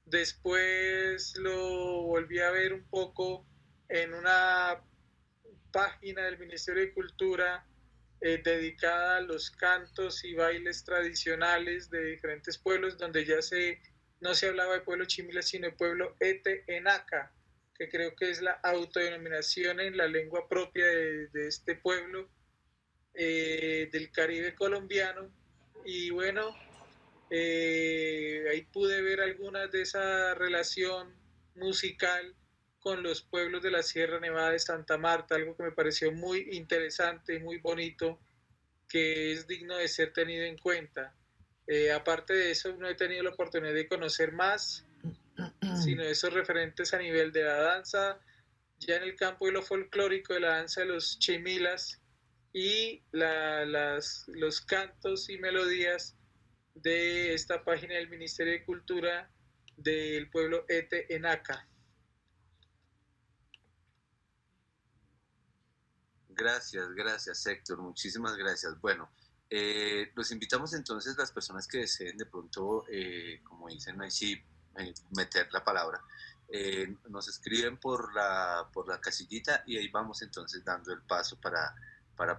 Después lo volví a ver un poco en una página del Ministerio de Cultura dedicada a los cantos y bailes tradicionales de diferentes pueblos, donde ya no se hablaba de pueblo chimila, sino de pueblo Etenaca, que creo que es la autodenominación en la lengua propia de este pueblo del Caribe colombiano. Y bueno, ahí pude ver algunas de esa relación musical con los pueblos de la Sierra Nevada de Santa Marta, algo que me pareció muy interesante, muy bonito, que es digno de ser tenido en cuenta. Aparte de eso, no he tenido la oportunidad de conocer más, sino esos referentes a nivel de la danza, ya en el campo de lo folclórico, de la danza de los chimilas y los cantos y melodías de esta página del Ministerio de Cultura del pueblo Etenaca. Gracias Héctor, muchísimas gracias. Bueno, los invitamos entonces las personas que deseen de pronto, como dicen ahí, meter la palabra. Nos escriben por la casillita y ahí vamos entonces dando el paso para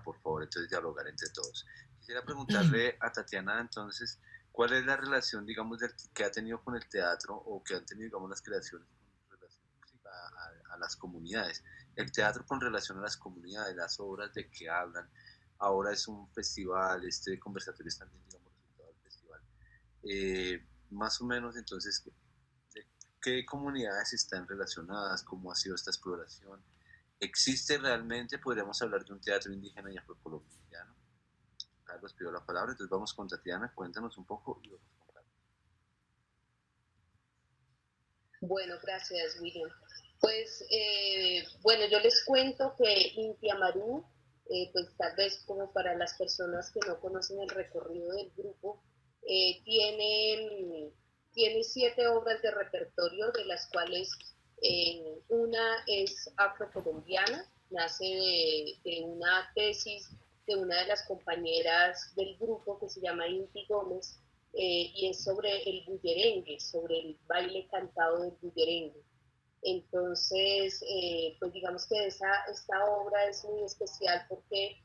por favor entonces dialogar entre todos. Quisiera preguntarle a Tatiana entonces, ¿cuál es la relación, digamos, que ha tenido con el teatro o que han tenido, digamos, las creaciones con relación a las comunidades? El teatro con relación a las comunidades, las obras de que hablan. Ahora es un festival, este conversatorio es también, digamos, resultado del festival. Más o menos, entonces, ¿qué comunidades están relacionadas? ¿Cómo ha sido esta exploración? ¿Existe realmente, podríamos hablar de un teatro indígena y afrocolombiano? Carlos pidió la palabra, entonces vamos con Tatiana, cuéntanos un poco y vamos con Carlos. Bueno, gracias, William. Pues, bueno, yo les cuento que Inti Amarú, pues tal vez como para las personas que no conocen el recorrido del grupo, tiene 7 obras de repertorio, de las cuales una es afrocolombiana, nace de una tesis de una de las compañeras del grupo que se llama Inti Gómez, y es sobre el bullerengue, sobre el baile cantado del bullerengue. Entonces, pues digamos que esta obra es muy especial porque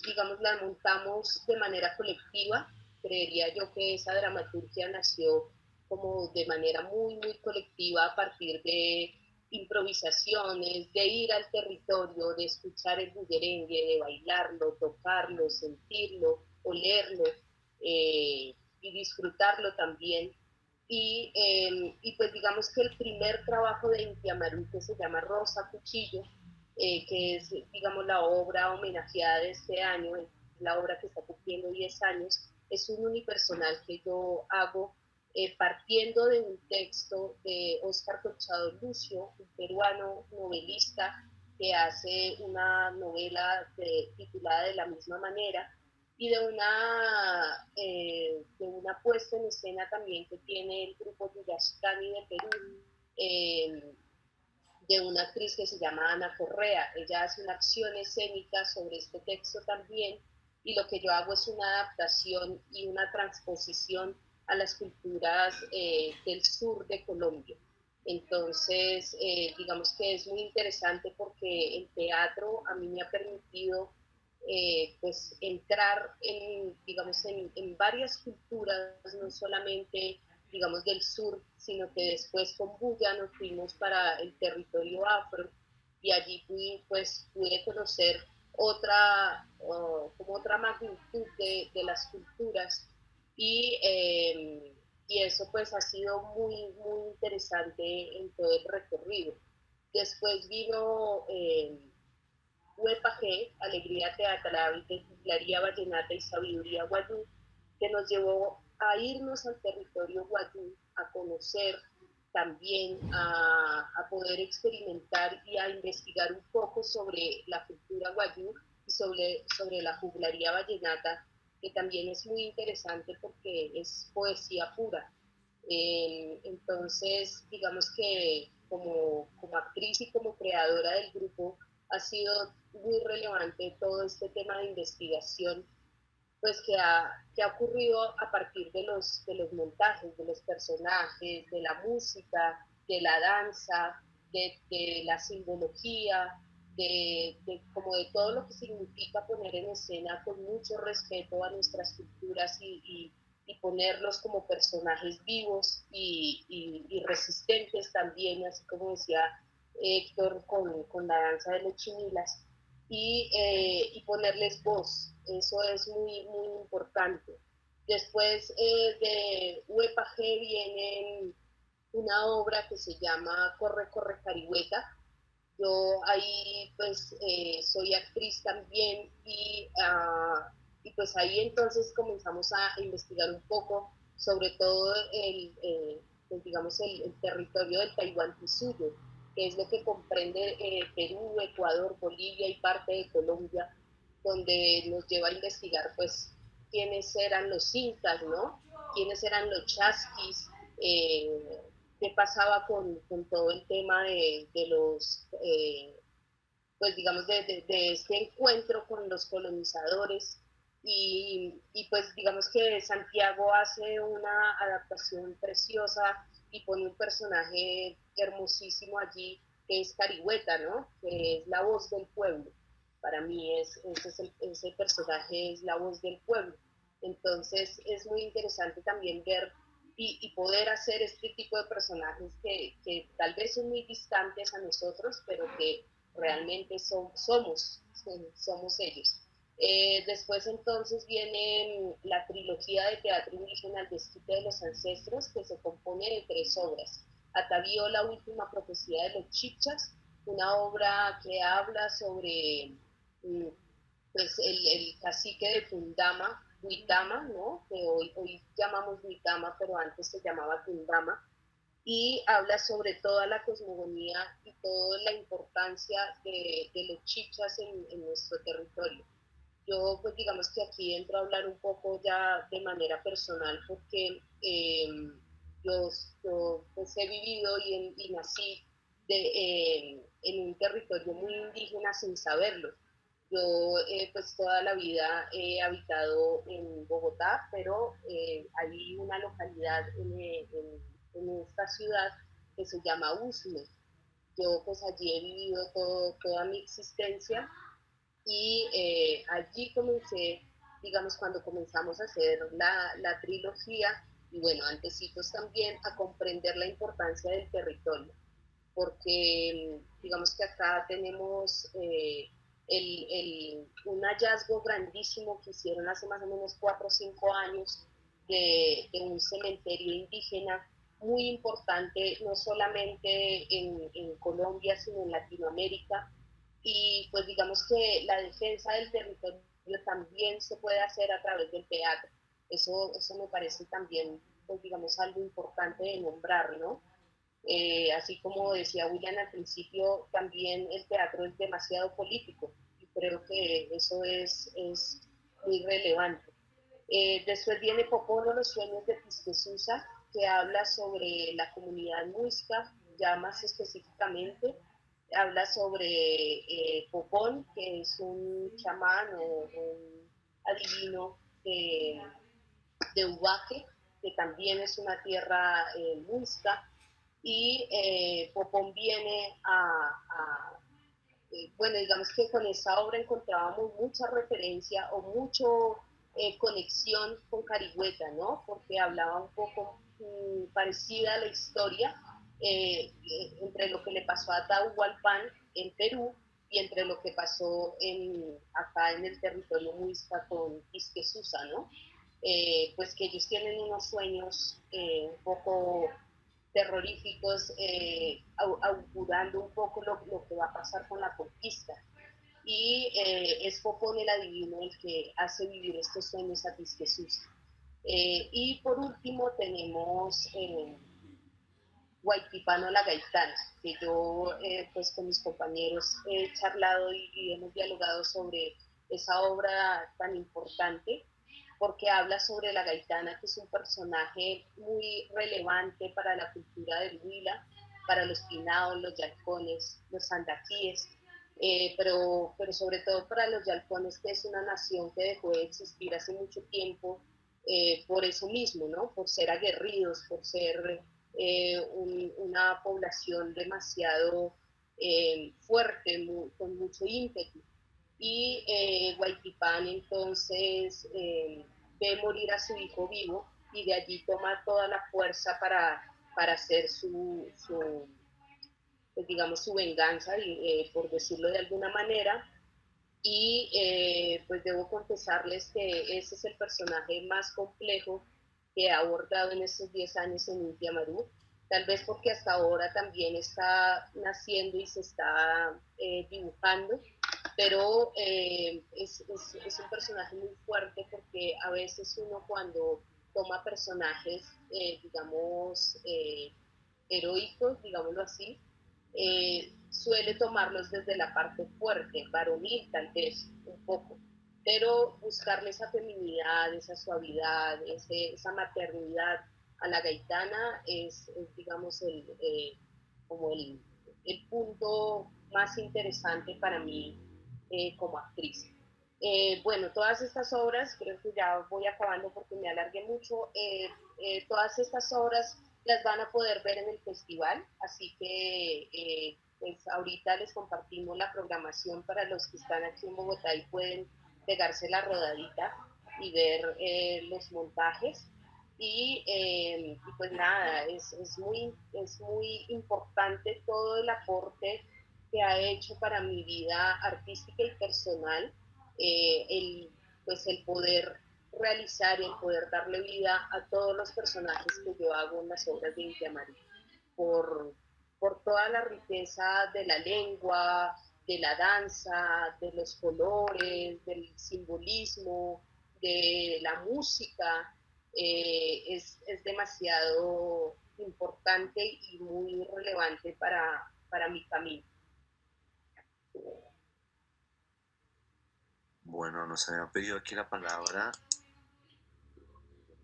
digamos, la montamos de manera colectiva. Creería yo que esa dramaturgia nació como de manera muy, muy colectiva a partir de improvisaciones, de ir al territorio, de escuchar el bullerengue, de bailarlo, tocarlo, sentirlo, olerlo y disfrutarlo también. Y pues digamos que el primer trabajo de Inti Amarú, que se llama Rosa Cuchillo, que es, digamos, la obra homenajeada de este año, la obra que está cumpliendo 10 años, es un unipersonal que yo hago partiendo de un texto de Óscar Colchado Lucio, un peruano novelista que hace una novela titulada de la misma manera, y de una puesta en escena también que tiene el grupo Yuyashkani de Perú, de una actriz que se llama Ana Correa. Ella hace una acción escénica sobre este texto también, y lo que yo hago es una adaptación y una transposición a las culturas del sur de Colombia. Entonces, digamos que es muy interesante porque el teatro a mí me ha permitido pues entrar digamos, en varias culturas, no solamente, digamos, del sur, sino que después con Bulla nos fuimos para el territorio afro, y allí pude conocer como otra magnitud de las culturas, y eso pues ha sido muy, muy interesante en todo el recorrido. Después vino Huepaje, Alegría Teatral, Claría Vallenata y Sabiduría Guayú, que nos llevó a irnos al territorio guayú, a conocer también a poder experimentar y a investigar un poco sobre la cultura guayú y sobre la juglaría vallenata, que también es muy interesante porque es poesía pura. Entonces, digamos que como actriz y como creadora del grupo, ha sido muy relevante todo este tema de investigación, pues que ha ocurrido a partir de los montajes, de los personajes, de la música, de la danza, de la simbología, como de todo lo que significa poner en escena con mucho respeto a nuestras culturas y ponerlos como personajes vivos y resistentes también, así como decía Héctor con la danza de los chinilas, y ponerles voz. Eso es muy, muy importante. Después de UEPAG viene una obra que se llama Corre, corre, Carihueta. Yo ahí pues soy actriz también y pues ahí entonces comenzamos a investigar un poco sobre todo pues, digamos el territorio del Tahuantinsuyo, que es lo que comprende Perú, Ecuador, Bolivia y parte de Colombia, donde nos lleva a investigar pues quiénes eran los incas, ¿no? Quiénes eran los chasquis, qué pasaba con todo el tema de los, pues digamos, de este encuentro con los colonizadores. Y pues digamos que Santiago hace una adaptación preciosa y pone un personaje hermosísimo allí, que es Carihueta, ¿no? Que es la voz del pueblo. Para mí ese personaje es la voz del pueblo. Entonces es muy interesante también ver y poder hacer este tipo de personajes que tal vez son muy distantes a nosotros, pero que realmente somos ellos. Después entonces viene la trilogía de teatro indígena El desquite de los ancestros, que se compone de 3 obras. Atavío, la última profecía de los chichas, una obra que habla sobre pues el cacique de Tundama, Huitama, ¿no? Que hoy llamamos Huitama, pero antes se llamaba Tundama, y habla sobre toda la cosmogonía y toda la importancia de los chichas en nuestro territorio. Yo pues digamos que aquí entro a hablar un poco ya de manera personal porque yo pues he vivido y nací en un territorio muy indígena sin saberlo. Yo pues toda la vida he habitado en Bogotá, pero hay una localidad en esta ciudad que se llama Usme. Yo pues allí he vivido toda mi existencia y allí comencé, digamos, cuando comenzamos a hacer la trilogía, y bueno, antecitos también, a comprender la importancia del territorio, porque digamos que acá tenemos un hallazgo grandísimo que hicieron hace más o menos 4 o 5 años de un cementerio indígena muy importante, no solamente en Colombia, sino en Latinoamérica, y pues digamos que la defensa del territorio también se puede hacer a través del teatro. Eso me parece también, pues digamos, algo importante de nombrar, ¿no? Así como decía William al principio, también el teatro es demasiado político y creo que eso es muy relevante. Después viene Popono, los sueños de Tisquesusa, que habla sobre la comunidad muisca, ya más específicamente, habla sobre Popón, que es un chamán o un adivino de Ubaque, que también es una tierra muisca, y Popón viene bueno, digamos que con esa obra encontrábamos mucha referencia o mucho conexión con Carihueta, ¿no? Porque hablaba un poco parecida a la historia entre lo que le pasó a Atahualpan en Perú y entre lo que pasó acá en el territorio muisca con Tisquesusa, ¿no? Pues que ellos tienen unos sueños un poco terroríficos, augurando un poco lo que va a pasar con la conquista. Y es Popón el adivino el que hace vivir estos sueños a Tisquesusa. Y por último tenemos Guayquipano La Gaitana, que yo pues con mis compañeros he charlado y hemos dialogado sobre esa obra tan importante, porque habla sobre la gaitana, que es un personaje muy relevante para la cultura del Huila, para los pinaos, los yalcones, los sandaquíes, pero sobre todo para los yalcones, que es una nación que dejó de existir hace mucho tiempo por eso mismo, ¿no? Por ser aguerridos, por ser una población demasiado fuerte, con mucho ímpetu. Y Guayquipán entonces ve morir a su hijo vivo y de allí toma toda la fuerza para hacer pues, digamos, su venganza, por decirlo de alguna manera. Y pues debo confesarles que ese es el personaje más complejo que ha abordado en estos 10 años en Inti Amarú, tal vez porque hasta ahora también está naciendo y se está dibujando, pero es un personaje muy fuerte, porque a veces uno cuando toma personajes, digamos, heroicos, digámoslo así, suele tomarlos desde la parte fuerte, varonil tal vez, un poco, pero buscarle esa feminidad, esa suavidad, esa maternidad a la gaitana es digamos, como el punto más interesante para mí como actriz. Bueno, todas estas obras, creo que ya voy acabando porque me alargué mucho, todas estas obras las van a poder ver en el festival, así que pues ahorita les compartimos la programación para los que están aquí en Bogotá y pueden pegarse la rodadita y ver los montajes. Y pues nada, es muy importante todo el aporte que ha hecho para mi vida artística y personal, pues el poder realizar y el poder darle vida a todos los personajes que yo hago en las obras de Inti Amarú, por toda la riqueza de la lengua, de la danza, de los colores, del simbolismo, de la música. Es demasiado importante y muy relevante para mi camino. Bueno, nos habían pedido aquí la palabra.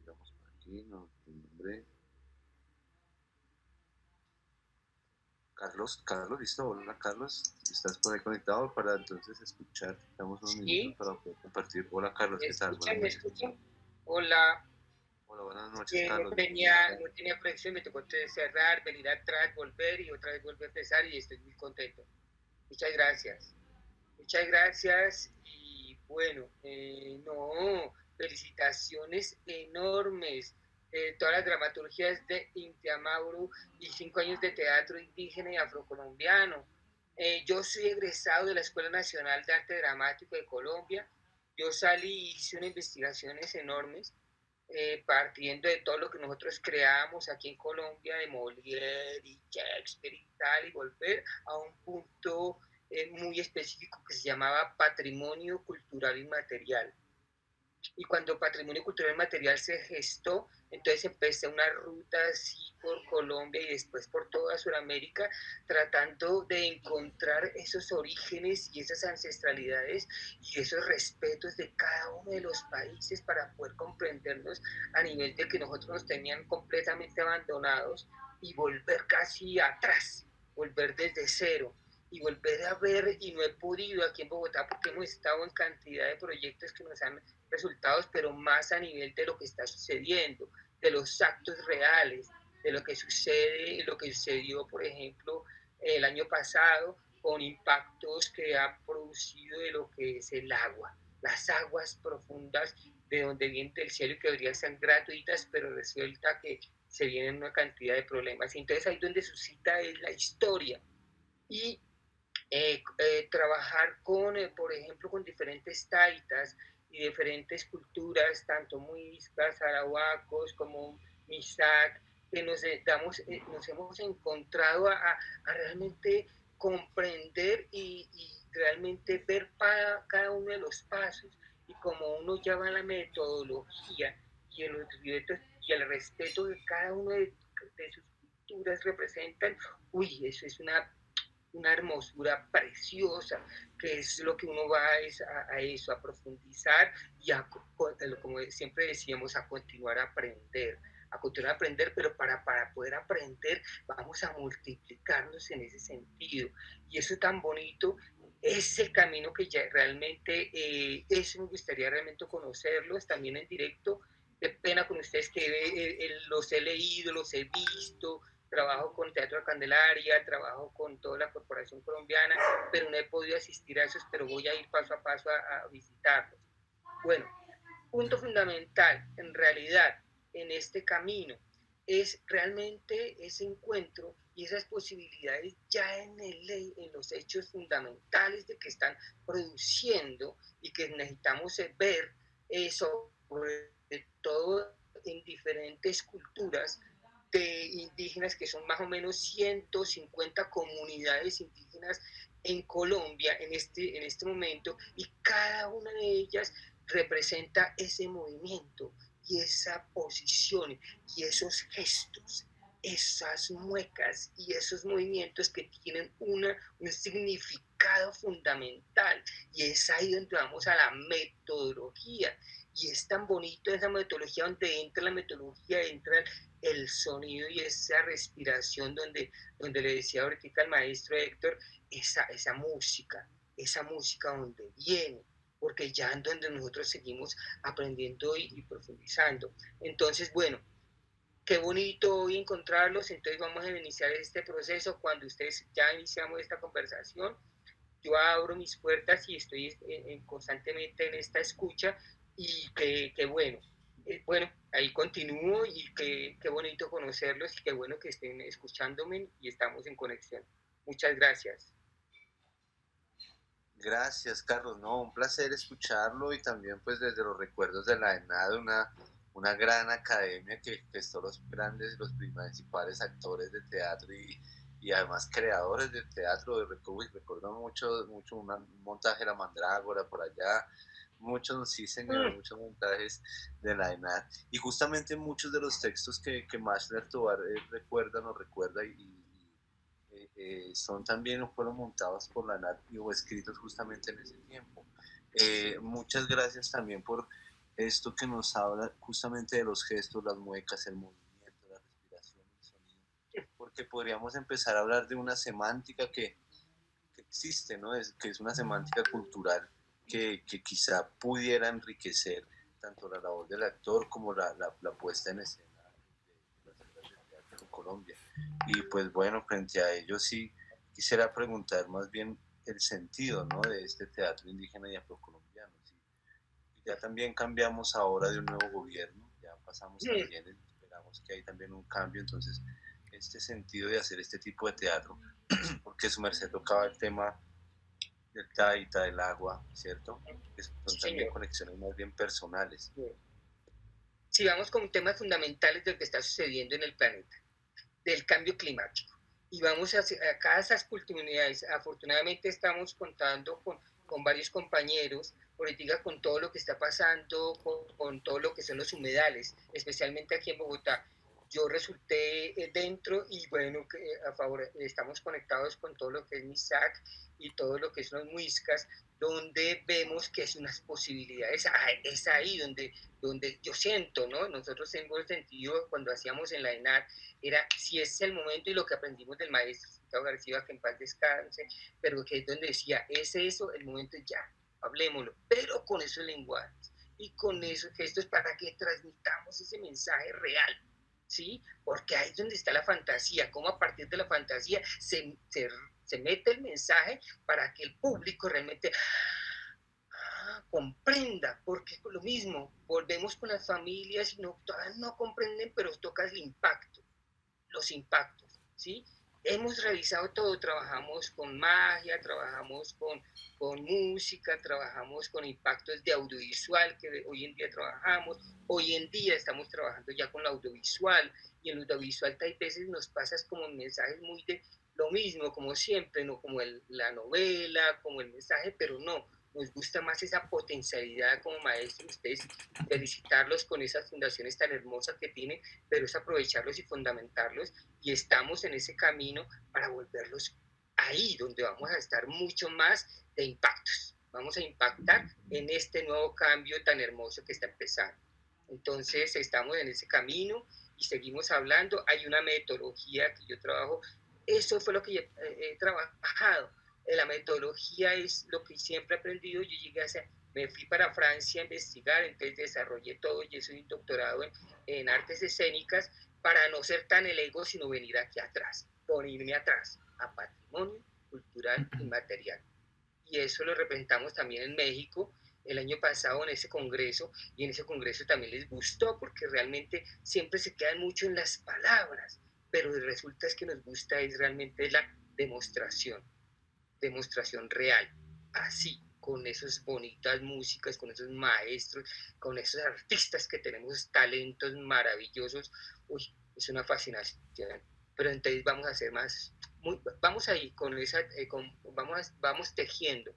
Vamos por aquí, no, nombre. Carlos, listo. Hola, Carlos. ¿Estás por ahí conectado para entonces escuchar? Damos unos minutos para poder compartir. Hola, Carlos, ¿qué tal? ¿Me escuchan? Hola. Hola, buenas noches, Carlos. No tenía proyección, me tocó cerrar, venir atrás, volver y otra vez volver a empezar, y estoy muy contento. Muchas gracias. Muchas gracias y bueno, no, felicitaciones enormes. Todas las dramaturgias de Inti Amarú y 5 años de teatro indígena y afrocolombiano. Yo soy egresado de la Escuela Nacional de Arte Dramático de Colombia. Yo salí y hice unas investigaciones enormes, partiendo de todo lo que nosotros creamos aquí en Colombia, de Molière y Shakespeare y tal, y volver a un punto muy específico que se llamaba patrimonio cultural inmaterial. Y cuando patrimonio cultural inmaterial se gestó, entonces empecé una ruta así por Colombia y después por toda Sudamérica, tratando de encontrar esos orígenes y esas ancestralidades y esos respetos de cada uno de los países para poder comprendernos a nivel de que nosotros nos tenían completamente abandonados y volver casi atrás, volver desde cero. Y volver a ver, y no he podido aquí en Bogotá porque hemos estado en cantidad de proyectos que nos han resultados, pero más a nivel de lo que está sucediendo, de los actos reales, de lo que sucede, lo que sucedió, por ejemplo, el año pasado, con impactos que ha producido de lo que es el agua, las aguas profundas de donde viene del cielo y que deberían ser gratuitas, pero resulta que se vienen una cantidad de problemas. Y entonces ahí donde suscita es la historia. Y trabajar con, por ejemplo, con diferentes taitas y diferentes culturas, tanto muiscas, arahuacos como misac, que nos hemos encontrado a realmente comprender y realmente ver para cada uno de los pasos, y como uno ya va a la metodología y el respeto de cada uno de sus esculturas representan, uy, eso es una hermosura preciosa, que es lo que uno va a eso, a profundizar y como siempre decíamos, a continuar a aprender, pero para poder aprender vamos a multiplicarnos en ese sentido. Y eso tan bonito es el camino que ya realmente, eso me gustaría realmente conocerlos también en directo. Qué pena con ustedes que los he leído, los he visto, trabajo con Teatro de Candelaria, trabajo con toda la Corporación Colombiana, pero no he podido asistir a esos, pero voy a ir paso a paso a visitarlos. Bueno, punto fundamental, en realidad, en este camino, es realmente ese encuentro y esas posibilidades ya en los hechos fundamentales de que están produciendo y que necesitamos ver sobre todo en diferentes culturas de indígenas, que son más o menos 150 comunidades indígenas en Colombia en este momento, y cada una de ellas representa ese movimiento y esa posición y esos gestos, esas muecas y esos movimientos que tienen un significado fundamental, y es ahí donde vamos a la metodología. Y es tan bonito esa metodología, donde entra la metodología, entra el sonido y esa respiración, donde le decía ahorita al maestro Héctor, esa música donde viene, porque ya en donde nosotros seguimos aprendiendo y profundizando. Entonces, bueno, qué bonito hoy encontrarlos. Entonces vamos a iniciar este proceso. Cuando ustedes ya iniciamos esta conversación, yo abro mis puertas y estoy constantemente en esta escucha, y que bueno, bueno, ahí continúo, y qué bonito conocerlos, y qué bueno que estén escuchándome y estamos en conexión. Muchas gracias. Gracias, Carlos. No, un placer escucharlo, y también pues desde los recuerdos de la ENAD, una gran academia que gestó los grandes, los principales actores de teatro y además creadores de teatro. Recuerdo mucho un montaje de La Mandrágora por allá, muchos, sí señor, muchos montajes de la ENAD, y justamente muchos de los textos que Mashler Tovar recuerda son también, fueron montados por la ENAD o escritos justamente en ese tiempo. Muchas gracias también por esto que nos habla justamente de los gestos, las muecas, el movimiento, la respiración, el sonido, porque podríamos empezar a hablar de una semántica que existe, ¿no? Que es una semántica cultural que quizá pudiera enriquecer tanto la labor del actor como la puesta en escena de las obras de teatro en Colombia. Y pues bueno, frente a ello sí quisiera preguntar más bien el sentido, ¿no?, de este teatro indígena y afrocolombiano. ¿Sí? Ya también cambiamos ahora de un nuevo gobierno, ya pasamos también, esperamos que hay también un cambio, entonces este sentido de hacer este tipo de teatro, porque su merced tocaba el tema del Taita, del agua, ¿cierto? Que son también conexiones más bien personales. Si vamos con temas fundamentales de lo que está sucediendo en el planeta, del cambio climático, y vamos a cada esas comunidades, afortunadamente estamos contando con varios compañeros, política, con todo lo que está pasando, con todo lo que son los humedales, especialmente aquí en Bogotá. Yo resulté dentro, y bueno, a favor, estamos conectados con todo lo que es MISAC y todo lo que son los muiscas, donde vemos que es unas posibilidades. Es ahí donde yo siento, ¿no? Nosotros tenemos el sentido, cuando hacíamos en la ENAD, era si es el momento, y lo que aprendimos del maestro Gustavo García, que en paz descanse, pero que es donde decía, es eso, el momento ya, hablémoslo, pero con esos lenguajes y con esos gestos, para que transmitamos ese mensaje real, ¿sí? Porque ahí es donde está la fantasía, cómo a partir de la fantasía se mete el mensaje para que el público realmente comprenda, porque es lo mismo, volvemos con las familias y todas no comprenden, pero toca el impacto, los impactos, ¿sí? Hemos realizado todo, trabajamos con magia, trabajamos con música, trabajamos con impactos de audiovisual, que hoy en día trabajamos, hoy en día estamos trabajando ya con la audiovisual, y en el audiovisual hay veces nos pasas como mensajes muy de lo mismo, como siempre, no como la novela, como el mensaje, pero no, nos gusta más esa potencialidad como maestros, ustedes felicitarlos con esas fundaciones tan hermosas que tienen, pero es aprovecharlos y fundamentarlos, y estamos en ese camino para volverlos ahí donde vamos a estar mucho más de impactos. Vamos a impactar en este nuevo cambio tan hermoso que está empezando. Entonces estamos en ese camino y seguimos hablando. Hay una metodología que yo trabajo, eso fue lo que he trabajado. La metodología es lo que siempre he aprendido. Yo llegué a hacer, me fui para Francia a investigar, entonces desarrollé todo y soy un doctorado en artes escénicas para no ser tan el ego, sino venir aquí atrás, ponerme atrás a patrimonio cultural y material. Y eso lo representamos también en México el año pasado en ese congreso, y en ese congreso también les gustó porque realmente siempre se quedan mucho en las palabras, pero resulta es que nos gusta es realmente la demostración real, así, con esas bonitas músicas, con esos maestros, con esos artistas que tenemos talentos maravillosos. Uy, es una fascinación. Pero entonces vamos a hacer más, vamos ahí con esa, vamos tejiendo,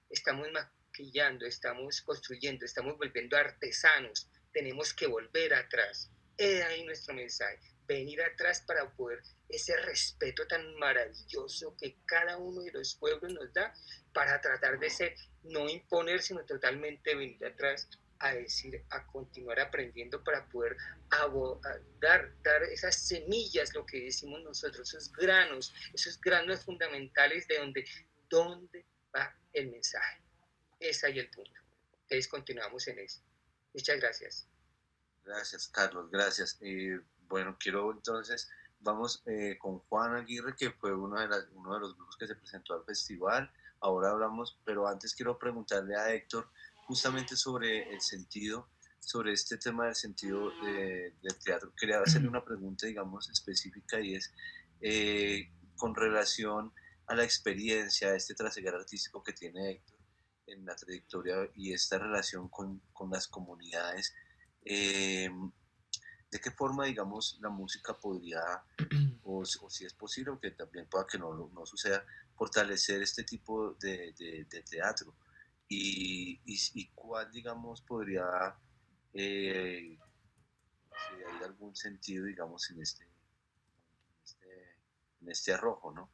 estamos maquillando, estamos construyendo, estamos volviendo artesanos. Tenemos que volver atrás. Es ahí nuestro mensaje, venir atrás para poder ese respeto tan maravilloso que cada uno de los pueblos nos da, para tratar de ser, no imponer, sino totalmente venir atrás a decir, a continuar aprendiendo para poder dar esas semillas, lo que decimos nosotros, esos granos fundamentales de dónde va el mensaje. Ese es el punto. Entonces continuamos en eso. Muchas gracias. Gracias, Carlos, gracias. Bueno, quiero entonces, vamos con Juan Aguirre, que fue uno de los grupos que se presentó al festival. Ahora hablamos, pero antes quiero preguntarle a Héctor justamente sobre el sentido, sobre este tema del sentido del teatro. Quería hacerle una pregunta, digamos, específica, y es con relación a la experiencia, a este trasegar artístico que tiene Héctor en la trayectoria y esta relación con las comunidades. ¿De qué forma, digamos, la música podría, o si es posible, o que también pueda que no suceda, fortalecer este tipo de teatro? Y cuál, digamos, podría, si hay algún sentido, digamos, en este arrojo, ¿no?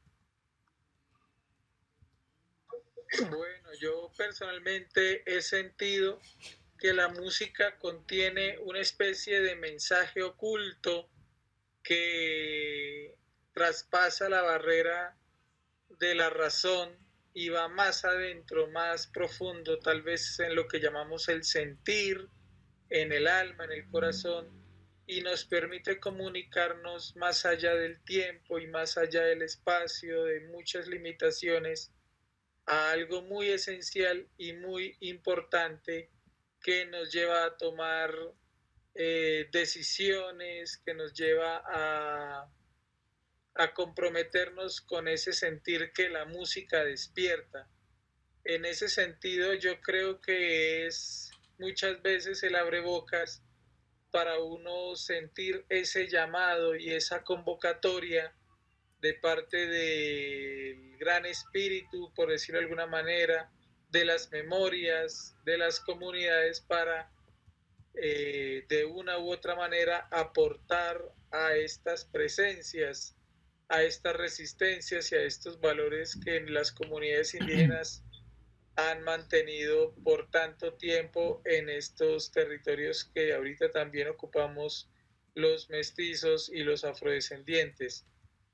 Bueno, yo personalmente he sentido que la música contiene una especie de mensaje oculto que traspasa la barrera de la razón y va más adentro, más profundo, tal vez en lo que llamamos el sentir, en el alma, en el corazón, y nos permite comunicarnos más allá del tiempo y más allá del espacio, de muchas limitaciones, a algo muy esencial y muy importante que nos lleva a tomar decisiones, que nos lleva a comprometernos con ese sentir que la música despierta. En ese sentido, yo creo que es muchas veces el abrebocas para uno sentir ese llamado y esa convocatoria de parte del gran espíritu, por decirlo de alguna manera, de las memorias, de las comunidades, para de una u otra manera aportar a estas presencias, a estas resistencias y a estos valores que en las comunidades indígenas han mantenido por tanto tiempo en estos territorios que ahorita también ocupamos los mestizos y los afrodescendientes.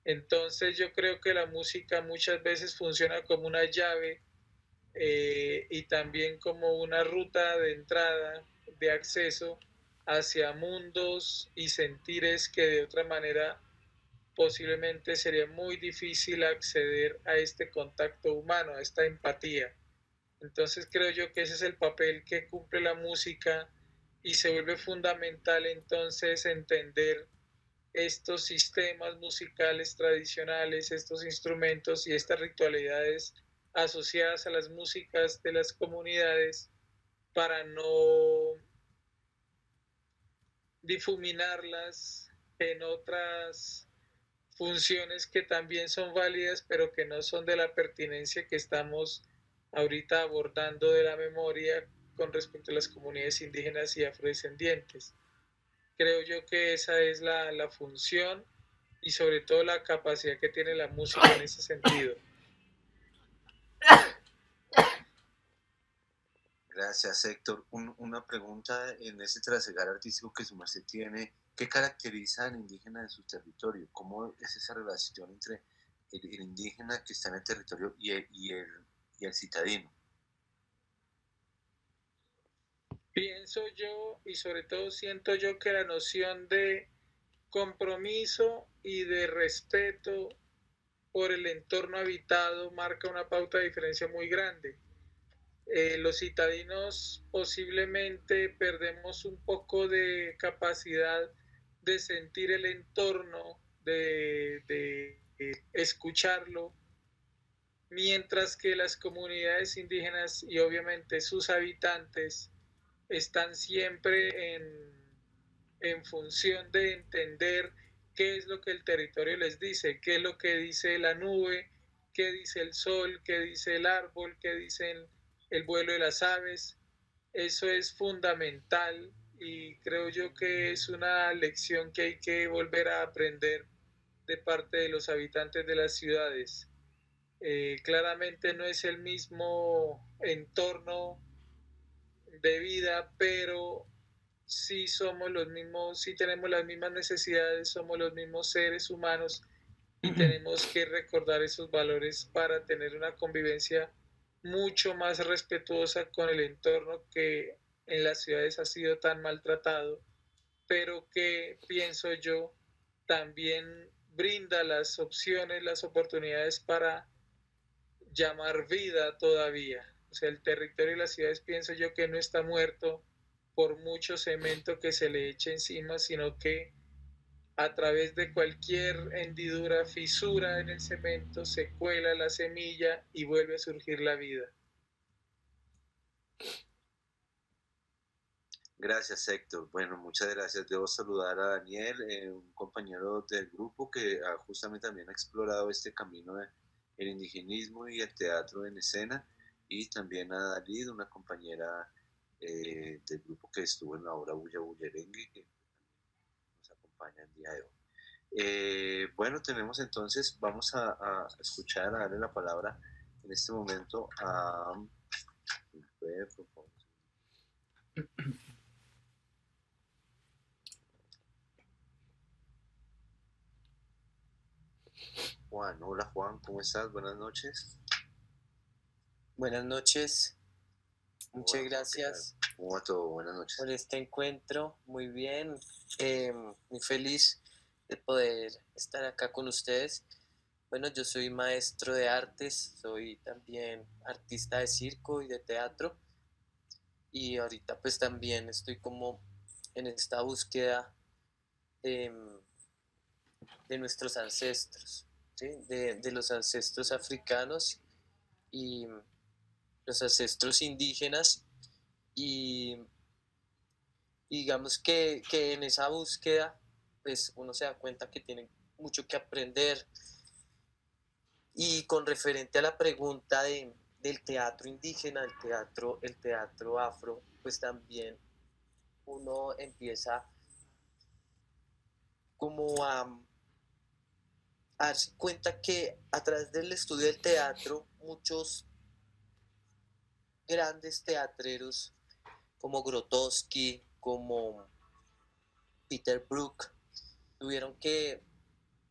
Entonces yo creo que la música muchas veces funciona como una llave y también como una ruta de entrada, de acceso hacia mundos y sentires que de otra manera posiblemente sería muy difícil acceder a este contacto humano, a esta empatía. Entonces creo yo que ese es el papel que cumple la música, y se vuelve fundamental entonces entender estos sistemas musicales tradicionales, estos instrumentos y estas ritualidades asociadas a las músicas de las comunidades, para no difuminarlas en otras funciones que también son válidas, pero que no son de la pertinencia que estamos ahorita abordando de la memoria con respecto a las comunidades indígenas y afrodescendientes. Creo yo que esa es la función y sobre todo la capacidad que tiene la música en ese sentido. Gracias, Héctor. Una pregunta en ese trasegar artístico que su merced tiene, ¿qué caracteriza al indígena de su territorio? ¿Cómo es esa relación entre el indígena que está en el territorio y el citadino? Pienso yo y sobre todo siento yo que la noción de compromiso y de respeto por el entorno habitado marca una pauta de diferencia muy grande. Los citadinos posiblemente perdemos un poco de capacidad de sentir el entorno, de escucharlo, mientras que las comunidades indígenas y obviamente sus habitantes están siempre en función de entender qué es lo que el territorio les dice, qué es lo que dice la nube, qué dice el sol, qué dice el árbol, qué dicen el vuelo de las aves. Eso es fundamental y creo yo que es una lección que hay que volver a aprender de parte de los habitantes de las ciudades. Claramente no es el mismo entorno de vida, pero sí somos los mismos, sí tenemos las mismas necesidades, somos los mismos seres humanos y tenemos que recordar esos valores para tener una convivencia mucho más respetuosa con el entorno que en las ciudades ha sido tan maltratado, pero que pienso yo también brinda las opciones, las oportunidades para llamar vida todavía. O sea, el territorio de las ciudades pienso yo que no está muerto por mucho cemento que se le eche encima, sino que a través de cualquier hendidura, fisura en el cemento, se cuela la semilla y vuelve a surgir la vida. Gracias, Héctor. Bueno, muchas gracias. Debo saludar a Daniel, un compañero del grupo que justamente también ha explorado este camino del indigenismo y el teatro en escena, y también a Dalid, una compañera del grupo que estuvo en la obra Bulla Bullerengue, que nos acompaña el día de hoy. Bueno, tenemos entonces, vamos a escuchar, a darle la palabra en este momento a... Juan, hola Juan, ¿cómo estás? Buenas noches. Buenas noches, muchas gracias. ¿Cómo va todo? Buenas noches. Por este encuentro, muy bien, muy feliz de poder estar acá con ustedes. Bueno, yo soy maestro de artes, soy también artista de circo y de teatro, y ahorita pues también estoy como en esta búsqueda de nuestros ancestros, ¿sí? De los ancestros africanos y los ancestros indígenas, y digamos que en esa búsqueda pues uno se da cuenta que tiene mucho que aprender. Y con referente a la pregunta del teatro indígena, el teatro afro, pues también uno empieza como a darse cuenta que a través del estudio del teatro, muchos grandes teatreros como Grotowski, como Peter Brook, tuvieron que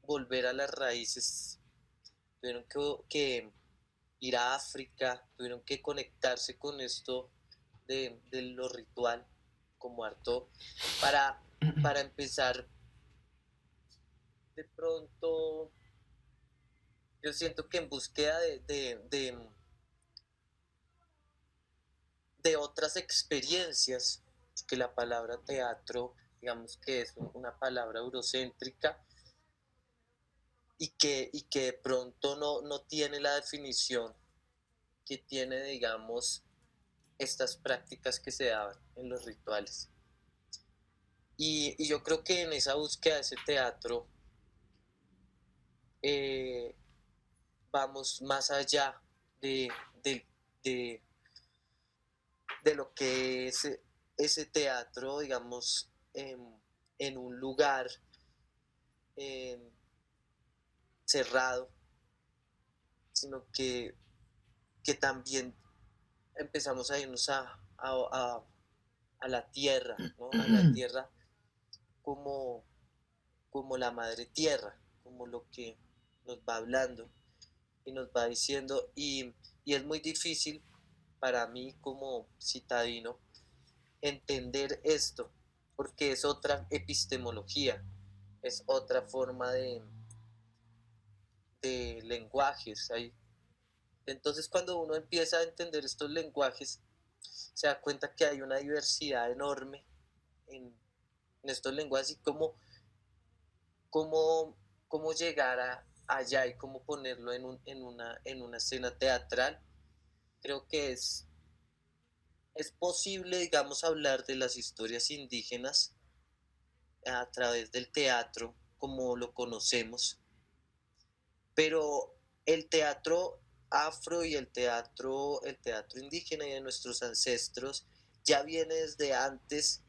volver a las raíces, tuvieron que ir a África, tuvieron que conectarse con esto de lo ritual como harto para empezar. De pronto yo siento que en búsqueda de otras experiencias, que la palabra teatro, digamos que es una palabra eurocéntrica y que de pronto no tiene la definición que tiene, digamos, estas prácticas que se daban en los rituales. Y yo creo que en esa búsqueda de ese teatro vamos más allá de de, de lo que es ese teatro, digamos, en un lugar cerrado, sino que también empezamos a irnos a la tierra, ¿no? A la tierra como la madre tierra, como lo que nos va hablando y nos va diciendo, y es muy difícil para mí como citadino entender esto, porque es otra epistemología, es otra forma de lenguajes. Entonces cuando uno empieza a entender estos lenguajes, se da cuenta que hay una diversidad enorme en estos lenguajes y cómo llegar allá y cómo ponerlo en una escena teatral. Creo que es posible, digamos, hablar de las historias indígenas a través del teatro como lo conocemos, pero el teatro afro y el teatro indígena y de nuestros ancestros ya viene desde antes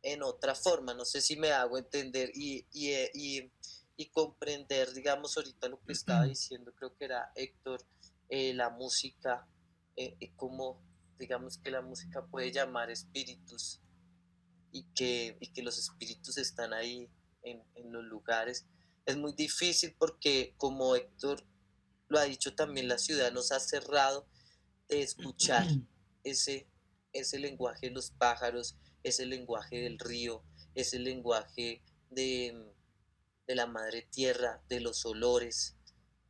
en otra forma. No sé si me hago entender y comprender, digamos, ahorita lo que estaba diciendo, creo que era Héctor, la música, como digamos que la música puede llamar espíritus y que los espíritus están ahí en los lugares. Es muy difícil porque, como Héctor lo ha dicho también, la ciudad nos ha cerrado de escuchar ese lenguaje de los pájaros, ese lenguaje del río, ese lenguaje de la madre tierra, de los olores,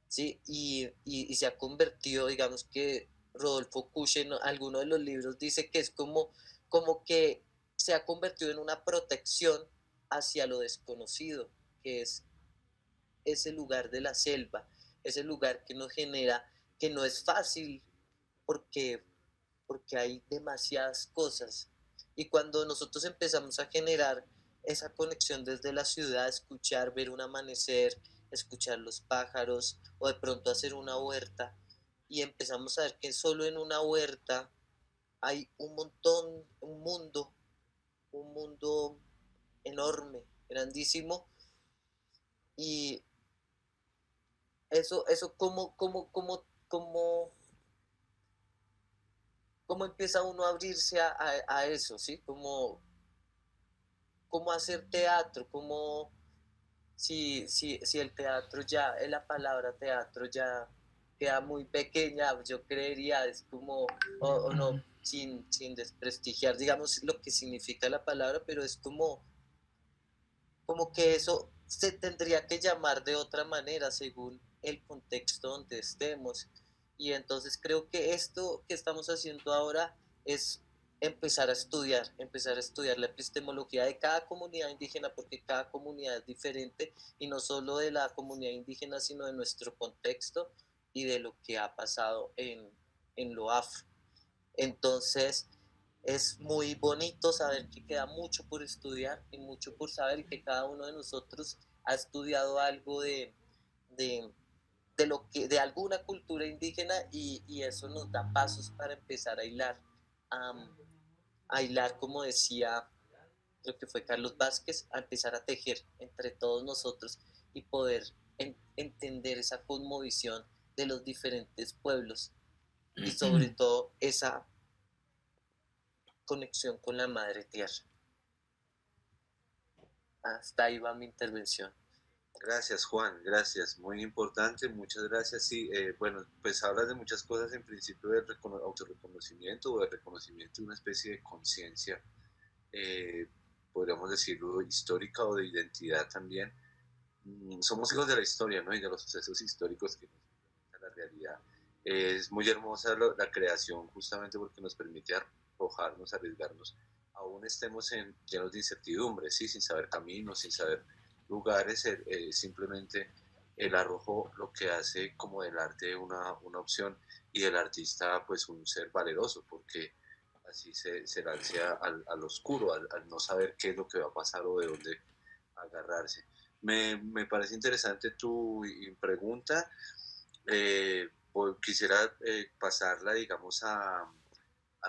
¿sí? Y se ha convertido, digamos que Rodolfo Kusch en alguno de los libros dice que es como que se ha convertido en una protección hacia lo desconocido, que es ese lugar de la selva, ese lugar que nos genera, que no es fácil porque hay demasiadas cosas. Y cuando nosotros empezamos a generar esa conexión desde la ciudad, escuchar, ver un amanecer, escuchar los pájaros o de pronto hacer una huerta, y empezamos a ver que solo en una huerta hay un mundo enorme, grandísimo, y eso cómo empieza uno a abrirse a eso, ¿sí? Cómo hacer teatro, cómo si el teatro ya, la palabra teatro ya queda muy pequeña, yo creería, es como, o no, sin desprestigiar, digamos, lo que significa la palabra, pero es como que eso se tendría que llamar de otra manera según el contexto donde estemos. Y entonces creo que esto que estamos haciendo ahora es empezar a estudiar la epistemología de cada comunidad indígena, porque cada comunidad es diferente, y no solo de la comunidad indígena, sino de nuestro contexto y de lo que ha pasado en lo afro. Entonces es muy bonito saber que queda mucho por estudiar y mucho por saber, y que cada uno de nosotros ha estudiado algo de alguna cultura indígena, y eso nos da pasos para empezar a hilar, como decía, creo que fue Carlos Vázquez, a empezar a tejer entre todos nosotros y poder entender esa cosmovisión de los diferentes pueblos y sobre todo esa conexión con la madre tierra. Hasta ahí va mi intervención. Gracias, Juan, gracias, muy importante, muchas gracias. Sí, bueno, pues hablas de muchas cosas, en principio del autorreconocimiento o del reconocimiento de una especie de conciencia, podríamos decirlo, histórica o de identidad también. Somos hijos de la historia, ¿no? Y de los sucesos históricos que nos presentan la realidad. Es muy hermosa la creación, justamente porque nos permite arrojarnos, arriesgarnos, aún estemos llenos de incertidumbre, ¿sí? Sin saber caminos, sin saber lugares, simplemente el arrojo lo que hace como del arte una opción, y del artista pues un ser valeroso, porque así se lanza al oscuro, al no saber qué es lo que va a pasar o de dónde agarrarse. Me parece interesante tu pregunta. quisiera pasarla, digamos, a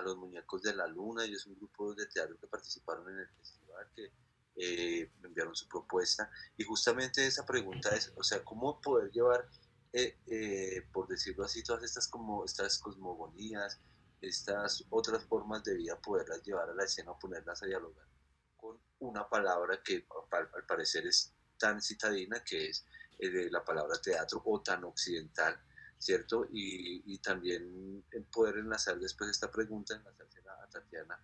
los Muñecos de la Luna. Ellos son un grupo de teatro que participaron en el festival, que me enviaron su propuesta. Y justamente esa pregunta es, o sea, ¿cómo poder llevar, por decirlo así, todas estas cosmogonías, estas otras formas de vida, poderlas llevar a la escena o ponerlas a dialogar con una palabra que al parecer es tan citadina, que es la palabra teatro, o tan occidental, ¿cierto? Y también poder enlazar después esta pregunta, enlazársela a Tatiana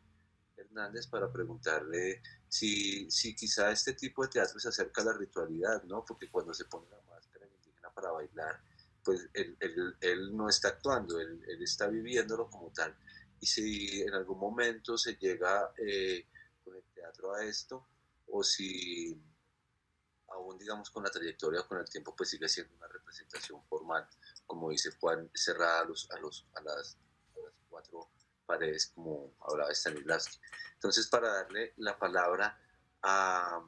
Hernández para preguntarle si quizá este tipo de teatro se acerca a la ritualidad, ¿no? Porque cuando se pone la máscara indígena para bailar, pues él no está actuando, él está viviéndolo como tal. Y si en algún momento se llega con el teatro a esto, o si aún, digamos, con la trayectoria o con el tiempo, pues sigue siendo una representación formal, como dice Juan, cerrada a las cuatro paredes, como hablaba Stanislavski. Entonces, para darle la palabra a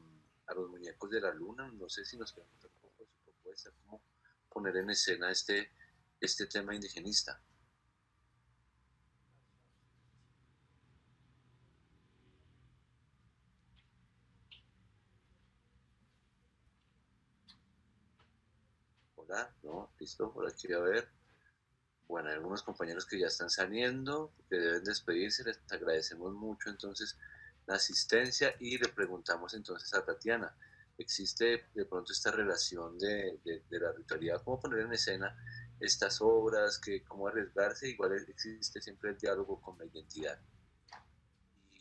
los Muñecos de la Luna, no sé si nos queda un poco de su propuesta, cómo poner en escena este tema indigenista. Hola, ¿no? ¿Listo? Por aquí a ver. Bueno, hay algunos compañeros que ya están saliendo, que deben despedirse, les agradecemos mucho entonces la asistencia y le preguntamos entonces a Tatiana, ¿existe de pronto esta relación de la ritualidad? ¿Cómo poner en escena estas obras? ¿Cómo arriesgarse? Igual existe siempre el diálogo con la identidad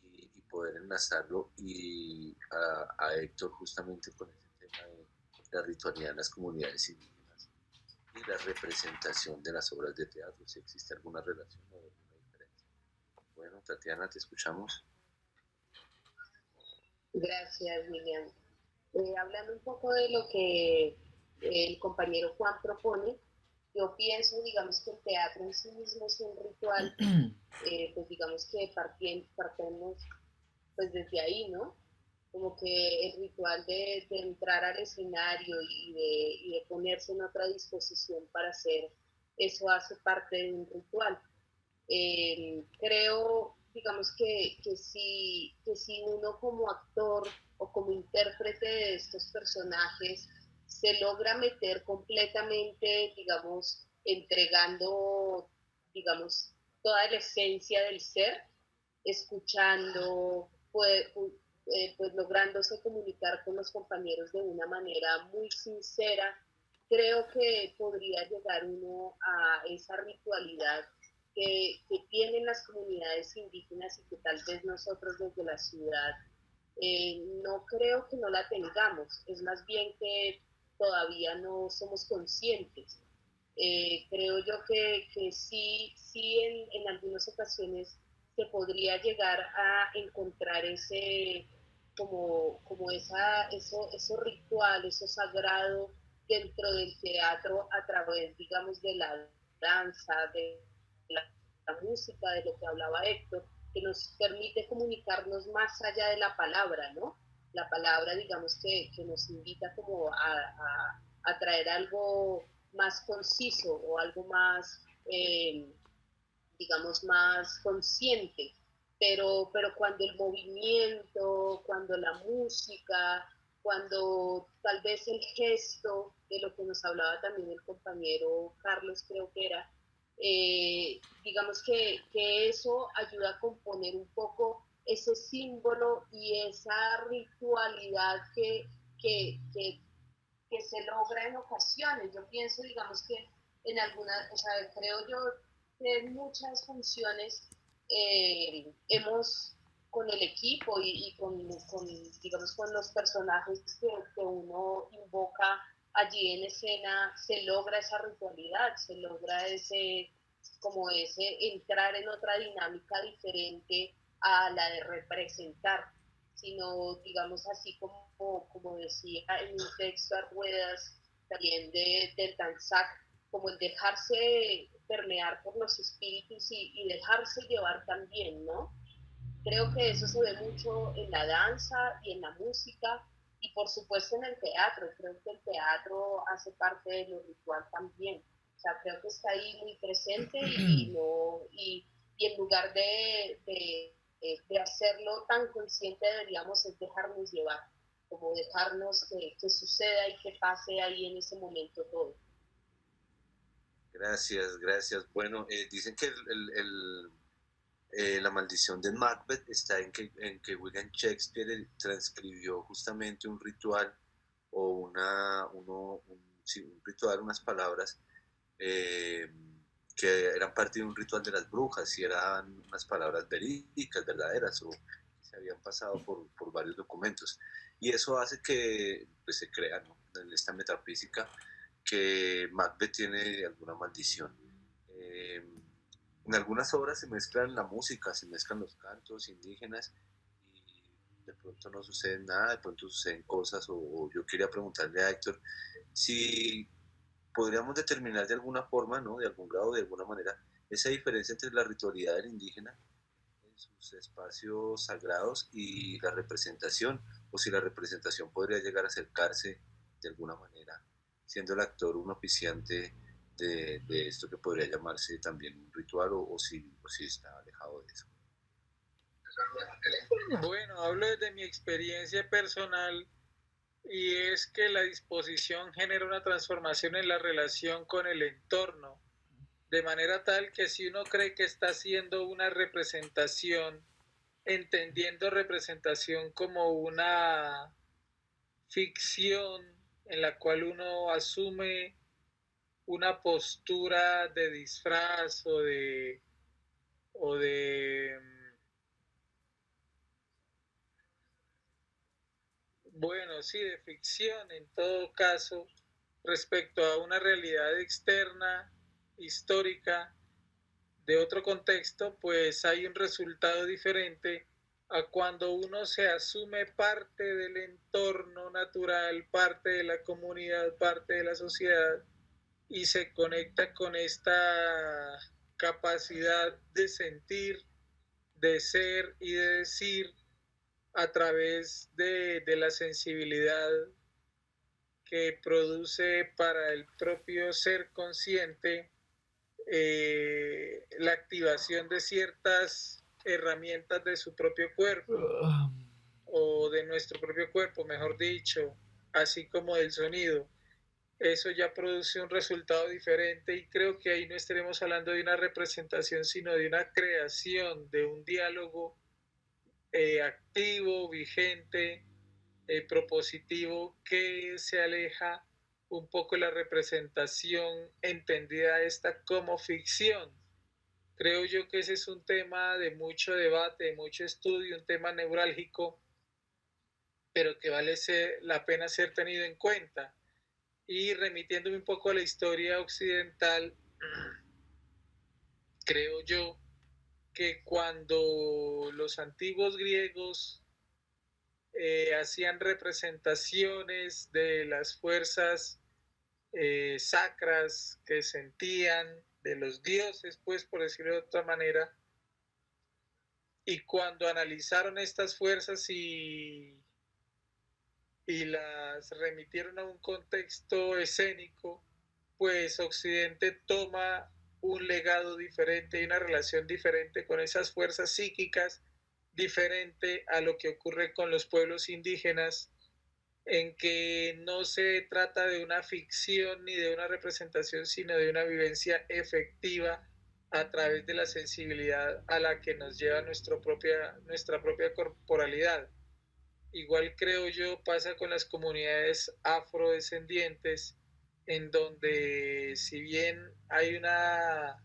y poder enlazarlo y a Héctor justamente con ese tema de la ritualidad en las comunidades indígenas y la representación de las obras de teatro, si existe alguna relación o alguna diferencia. Bueno, Tatiana, te escuchamos. Gracias, William. Hablando un poco de lo que el compañero Juan propone, yo pienso, digamos, que el teatro en sí mismo es un ritual, pues digamos que partemos pues desde ahí, ¿no? Como que el ritual de entrar al escenario y de ponerse en otra disposición para hacer, eso hace parte de un ritual. Creo, digamos que si uno como actor o como intérprete de estos personajes se logra meter completamente, digamos, entregando, digamos, toda la esencia del ser, escuchando, pues lográndose comunicar con los compañeros de una manera muy sincera, creo que podría llegar uno a esa ritualidad que tienen las comunidades indígenas y que tal vez nosotros desde la ciudad no creo que no la tengamos, es más bien que todavía no somos conscientes. Creo yo que sí en algunas ocasiones se podría llegar a encontrar eso ritual, eso sagrado dentro del teatro a través, digamos, de la danza, de la música, de lo que hablaba Héctor, que nos permite comunicarnos más allá de la palabra, ¿no? La palabra, digamos, que nos invita como a traer algo más conciso o algo más, digamos, más consciente. Pero cuando el movimiento, cuando la música, cuando tal vez el gesto, de lo que nos hablaba también el compañero Carlos, creo que era, digamos que eso ayuda a componer un poco ese símbolo y esa ritualidad que se logra en ocasiones. Yo pienso, digamos que en algunas, o sea, creo yo que en muchas funciones hemos, con el equipo y digamos, con los personajes que uno invoca allí en escena, se logra esa ritualidad, se logra ese entrar en otra dinámica diferente a la de representar, sino, digamos, así como decía en un texto a ruedas también del Tanzac, como el dejarse permear por los espíritus y dejarse llevar también, ¿no? Creo que eso se ve mucho en la danza y en la música y por supuesto en el teatro. Creo que el teatro hace parte de lo ritual también. O sea, creo que está ahí muy presente y en lugar de hacerlo tan consciente deberíamos es dejarnos llevar, como dejarnos que suceda y que pase ahí en ese momento todo. Gracias, gracias. Bueno, dicen que la maldición de Macbeth está en que William Shakespeare transcribió justamente un ritual o un ritual, unas palabras que eran parte de un ritual de las brujas y eran unas palabras verídicas, verdaderas, o se habían pasado por varios documentos. Y eso hace que pues, se crea, ¿no?, en esta metafísica que Macbeth tiene alguna maldición. En algunas obras se mezclan la música, se mezclan los cantos indígenas y de pronto no sucede nada, de pronto suceden cosas o yo quería preguntarle a Héctor si podríamos determinar de alguna forma, ¿no?, de algún grado, de alguna manera, esa diferencia entre la ritualidad del indígena en sus espacios sagrados y la representación, o si la representación podría llegar a acercarse de alguna manera, siendo el actor un oficiante de esto que podría llamarse también un ritual, o si está alejado de eso. Bueno, hablo desde mi experiencia personal y es que la disposición genera una transformación en la relación con el entorno, de manera tal que si uno cree que está haciendo una representación, entendiendo representación como una ficción en la cual uno asume una postura de disfraz o de bueno, sí, de ficción en todo caso, respecto a una realidad externa, histórica, de otro contexto, pues hay un resultado diferente a cuando uno se asume parte del entorno natural, parte de la comunidad, parte de la sociedad y se conecta con esta capacidad de sentir, de ser y de decir a través de la sensibilidad que produce para el propio ser consciente la activación de ciertas herramientas de su propio cuerpo o de nuestro propio cuerpo, mejor dicho, así como del sonido. Eso ya produce un resultado diferente y creo que ahí no estaremos hablando de una representación, sino de una creación, de un diálogo activo, vigente, propositivo, que se aleja un poco de la representación entendida esta como ficción. Creo yo que ese es un tema de mucho debate, de mucho estudio, un tema neurálgico, pero que vale la pena ser tenido en cuenta. Y remitiéndome un poco a la historia occidental, creo yo que cuando los antiguos griegos hacían representaciones de las fuerzas sacras que sentían, de los dioses, pues por decirlo de otra manera, y cuando analizaron estas fuerzas y las remitieron a un contexto escénico, pues Occidente toma un legado diferente y una relación diferente con esas fuerzas psíquicas, diferente a lo que ocurre con los pueblos indígenas, en que no se trata de una ficción ni de una representación, sino de una vivencia efectiva a través de la sensibilidad a la que nos lleva nuestra propia corporalidad. Igual creo yo pasa con las comunidades afrodescendientes, en donde si bien hay una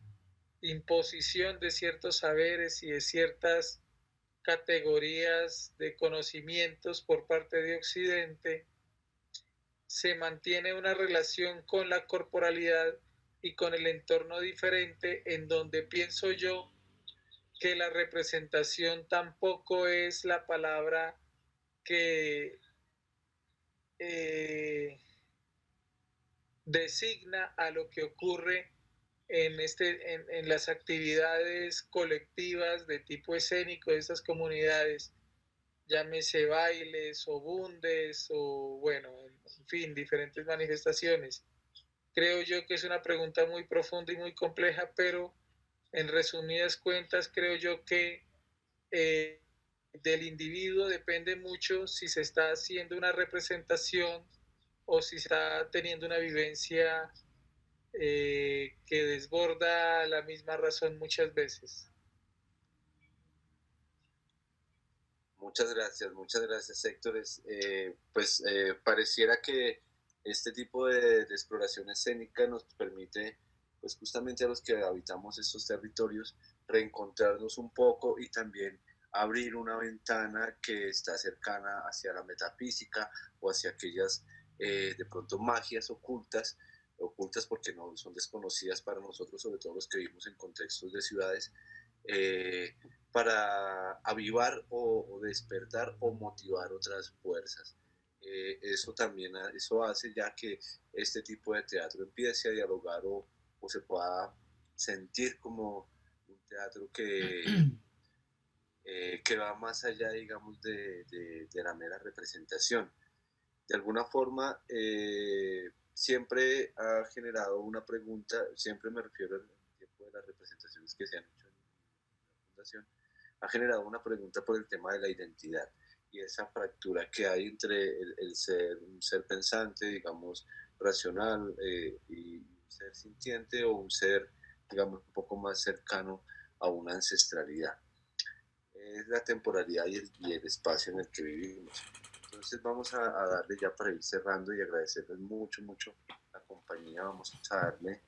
imposición de ciertos saberes y de ciertas categorías de conocimientos por parte de Occidente, se mantiene una relación con la corporalidad y con el entorno diferente, en donde pienso yo que la representación tampoco es la palabra que designa a lo que ocurre en las actividades colectivas de tipo escénico de estas comunidades, llámese bailes o bundes o bueno, en fin, diferentes manifestaciones. Creo yo que es una pregunta muy profunda y muy compleja, pero en resumidas cuentas creo yo que del individuo depende mucho si se está haciendo una representación o si está teniendo una vivencia que desborda la misma razón muchas veces. Muchas gracias Héctor. Pareciera que este tipo de exploración escénica nos permite, pues justamente a los que habitamos estos territorios, reencontrarnos un poco y también abrir una ventana que está cercana hacia la metafísica o hacia aquellas de pronto magias ocultas porque no son desconocidas para nosotros, sobre todo los que vivimos en contextos de ciudades, para avivar o despertar o motivar otras fuerzas. Eso hace ya que este tipo de teatro empiece a dialogar o se pueda sentir como un teatro que va más allá, digamos, de la mera representación. De alguna forma, siempre ha generado una pregunta, siempre me refiero al tiempo de las representaciones que se han hecho en la Fundación, ha generado una pregunta por el tema de la identidad y esa fractura que hay entre el ser, un ser pensante, digamos, racional, y un ser sintiente o un ser, digamos, un poco más cercano a una ancestralidad. Es la temporalidad y el espacio en el que vivimos. Entonces vamos a darle ya para ir cerrando y agradecerles mucho la compañía. Vamos a darle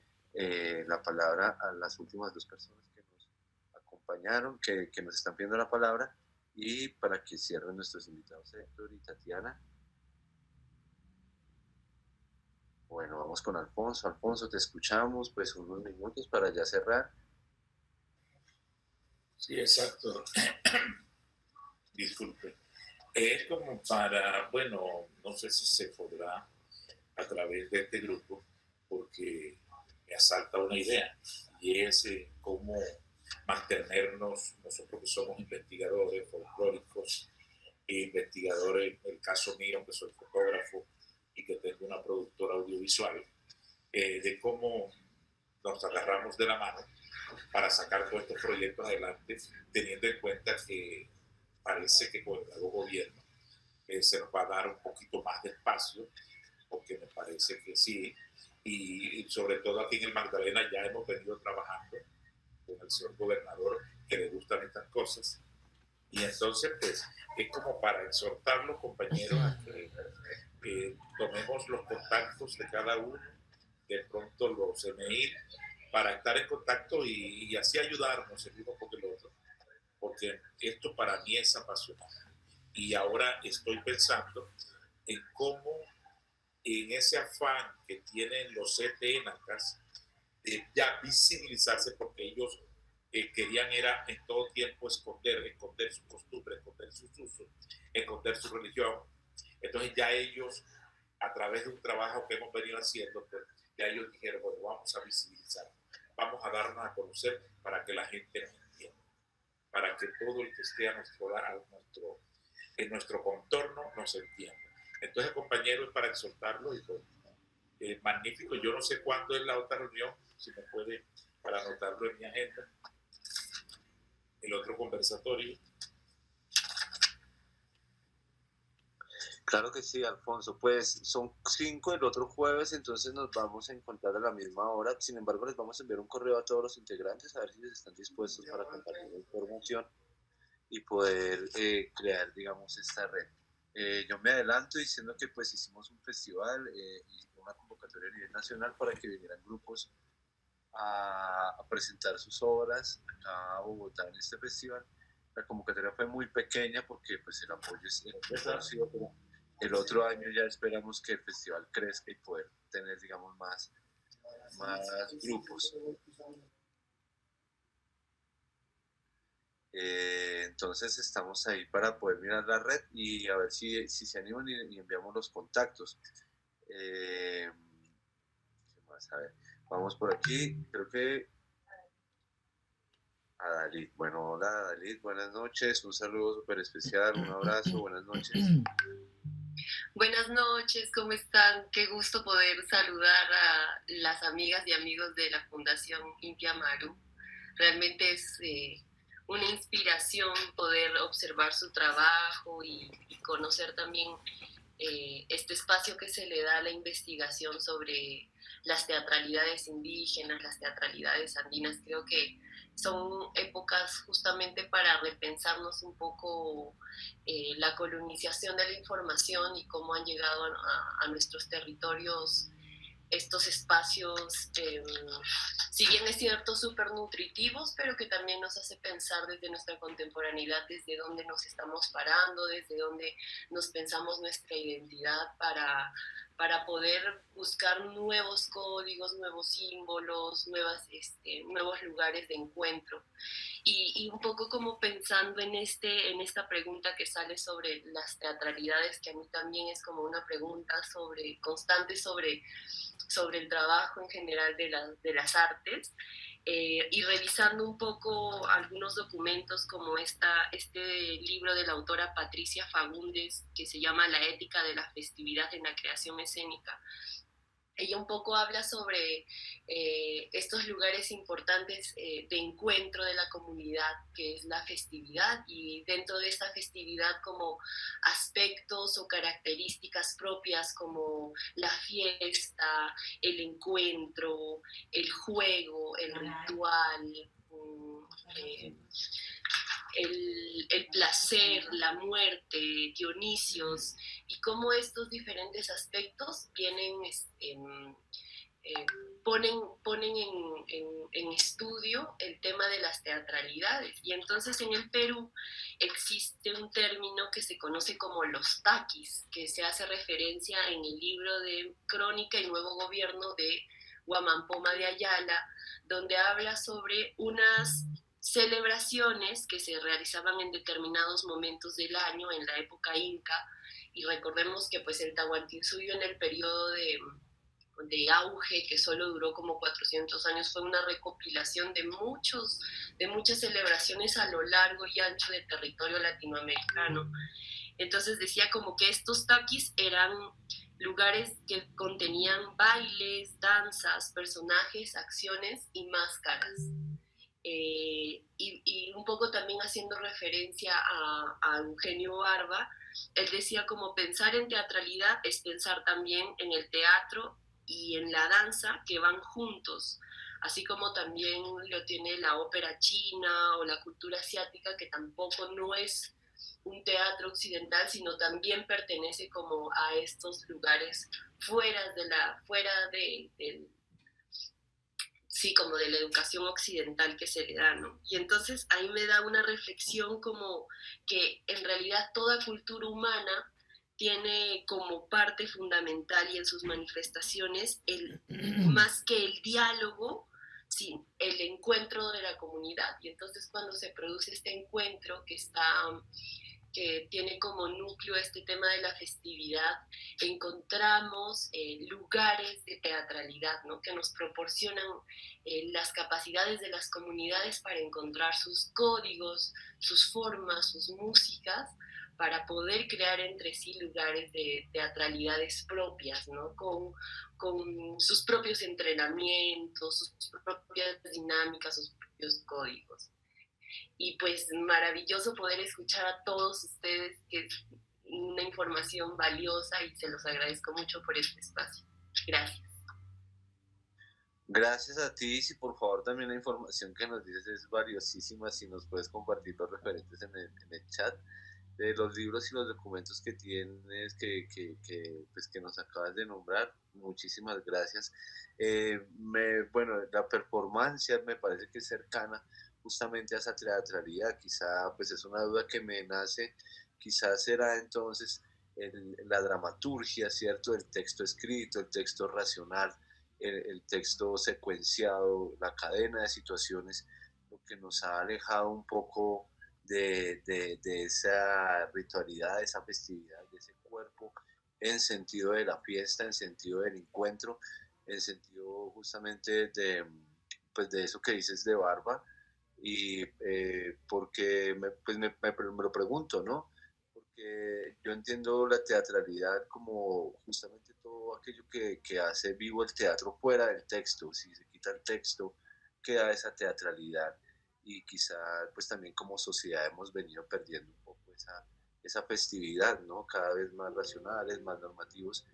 la palabra a las últimas dos personas que nos acompañaron, que nos están pidiendo la palabra, y para que cierren nuestros invitados Héctor y Tatiana. Bueno, vamos con Alfonso. Alfonso, te escuchamos, pues unos minutos para ya cerrar. Sí, exacto. Disculpe. Es como para, bueno, no sé si se podrá a través de este grupo, porque me asalta una idea, y es cómo mantenernos, nosotros que somos investigadores folclóricos, e investigadores, en el caso mío, que soy fotógrafo y que tengo una productora audiovisual, de cómo nos agarramos de la mano para sacar todos estos proyectos adelante, teniendo en cuenta que parece que con el nuevo gobierno se nos va a dar un poquito más de espacio, porque me parece que sí, y sobre todo aquí en el Magdalena ya hemos venido trabajando con el señor gobernador, que le gustan estas cosas, y entonces pues es como para exhortar los compañeros a que tomemos los contactos de cada uno, de pronto los email, para estar en contacto y así ayudarnos el uno con el otro, porque esto para mí es apasionante. Y ahora estoy pensando en cómo en ese afán que tienen los CTNACAS de ya visibilizarse, porque ellos querían era en todo tiempo esconder su costumbre, esconder sus usos, esconder su religión. Entonces ya ellos, a través de un trabajo que hemos venido haciendo, pues ya ellos dijeron, bueno, vamos a visibilizar, vamos a darnos a conocer para que la gente nos entienda, para que todo el que esté a nuestro lado, en nuestro contorno nos entienda. Entonces, compañeros, para exhortarlo, y pues, magnífico. Yo no sé cuándo es la otra reunión, si me puede, para anotarlo en mi agenda, el otro conversatorio. Claro que sí, Alfonso. Pues son 5 el otro jueves, entonces nos vamos a encontrar a la misma hora. Sin embargo, les vamos a enviar un correo a todos los integrantes a ver si les están dispuestos para compartir la información y poder crear, digamos, esta red. Yo me adelanto diciendo que pues hicimos un festival y una convocatoria a nivel nacional para que vinieran grupos a presentar sus obras acá a Bogotá en este festival. La convocatoria fue muy pequeña porque pues el apoyo es reducido, pero el otro año ya esperamos que el festival crezca y poder tener, digamos, más grupos. Entonces estamos ahí para poder mirar la red y a ver si se animan y enviamos los contactos. ¿Qué más? A ver, vamos por aquí. Creo que a Dalit. Bueno, hola Dalit, buenas noches. Un saludo súper especial, un abrazo, buenas noches. Bueno, Buenas noches, ¿cómo están? Qué gusto poder saludar a las amigas y amigos de la Fundación Inti Amaru. Realmente es una inspiración poder observar su trabajo y conocer también este espacio que se le da a la investigación sobre las teatralidades indígenas, las teatralidades andinas. Creo que son épocas justamente para repensarnos un poco la colonización de la información y cómo han llegado a nuestros territorios estos espacios, si bien es cierto, súper nutritivos, pero que también nos hace pensar desde nuestra contemporaneidad, desde dónde nos estamos parando, desde dónde nos pensamos nuestra identidad para poder buscar nuevos códigos, nuevos símbolos, nuevos lugares de encuentro. Y un poco como pensando en esta pregunta que sale sobre las teatralidades, que a mí también es como una pregunta constante sobre el trabajo en general de las artes, y revisando un poco algunos documentos como este libro de la autora Patricia Fagundes que se llama La ética de la festividad en la creación escénica. Ella un poco habla sobre estos lugares importantes de encuentro de la comunidad, que es la festividad, y dentro de esta festividad como aspectos o características propias como la fiesta, el encuentro, el juego, el ritual, el placer, la muerte, Dionisios, y cómo estos diferentes aspectos vienen, ponen en estudio el tema de las teatralidades. Y entonces en el Perú existe un término que se conoce como los taquis, que se hace referencia en el libro de Crónica y Nuevo Gobierno de Huamampoma de Ayala, donde habla sobre unas celebraciones que se realizaban en determinados momentos del año en la época inca, y recordemos que pues el Tahuantinsuyo en el periodo de auge, que solo duró como 400 años, fue una recopilación de muchas celebraciones a lo largo y ancho del territorio latinoamericano. Entonces decía como que estos taquis eran lugares que contenían bailes, danzas, personajes, acciones y máscaras. Y un poco también haciendo referencia a Eugenio Barba, él decía como pensar en teatralidad es pensar también en el teatro y en la danza que van juntos, así como también lo tiene la ópera china o la cultura asiática, que tampoco no es un teatro occidental, sino también pertenece como a estos lugares fuera como de la educación occidental que se le da, ¿no? Y entonces ahí me da una reflexión como que en realidad toda cultura humana tiene como parte fundamental y en sus manifestaciones más que el diálogo, sí, el encuentro de la comunidad. Y entonces cuando se produce este encuentro que tiene como núcleo este tema de la festividad, encontramos lugares de teatralidad, ¿no? Que nos proporcionan las capacidades de las comunidades para encontrar sus códigos, sus formas, sus músicas, para poder crear entre sí lugares de teatralidades propias, ¿no? Con sus propios entrenamientos, sus propias dinámicas, sus propios códigos. Y pues maravilloso poder escuchar a todos ustedes, que es una información valiosa, y se los agradezco mucho por este espacio. Gracias. Gracias a ti, y por favor también la información que nos dices es valiosísima. Si nos puedes compartir los referentes en el chat de los libros y los documentos que tienes, que nos acabas de nombrar, muchísimas gracias. Bueno, la performance me parece que es cercana justamente a esa teatralidad. Quizá pues es una duda que me nace, quizás será entonces la dramaturgia, ¿cierto? El texto escrito, el texto racional, el texto secuenciado, la cadena de situaciones, lo que nos ha alejado un poco de esa ritualidad, de esa festividad, de ese cuerpo, en sentido de la fiesta, en sentido del encuentro, en sentido justamente de eso que dices de Barba. Y porque me lo pregunto, ¿no? porque yo entiendo la teatralidad como justamente todo aquello que hace vivo el teatro fuera del texto. Si se quita el texto, queda esa teatralidad y quizá pues también como sociedad hemos venido perdiendo un poco esa festividad, ¿no? Cada vez más racionales, más normativos.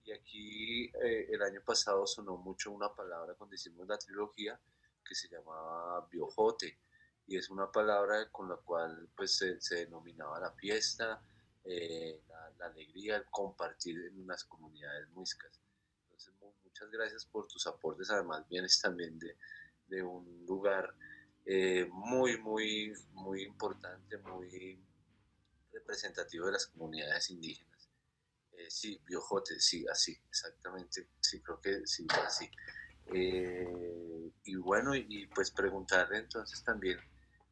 Y aquí el año pasado sonó mucho una palabra cuando hicimos la trilogía que se llamaba biojote, y es una palabra con la cual pues se denominaba la fiesta, la alegría, el compartir en unas comunidades muiscas. Entonces, muchas gracias por tus aportes, además vienes también de un lugar muy importante, muy representativo de las comunidades indígenas. Sí, Biojote, sí, así, exactamente, sí, creo que sí, así. Y bueno, y pues preguntarle entonces también,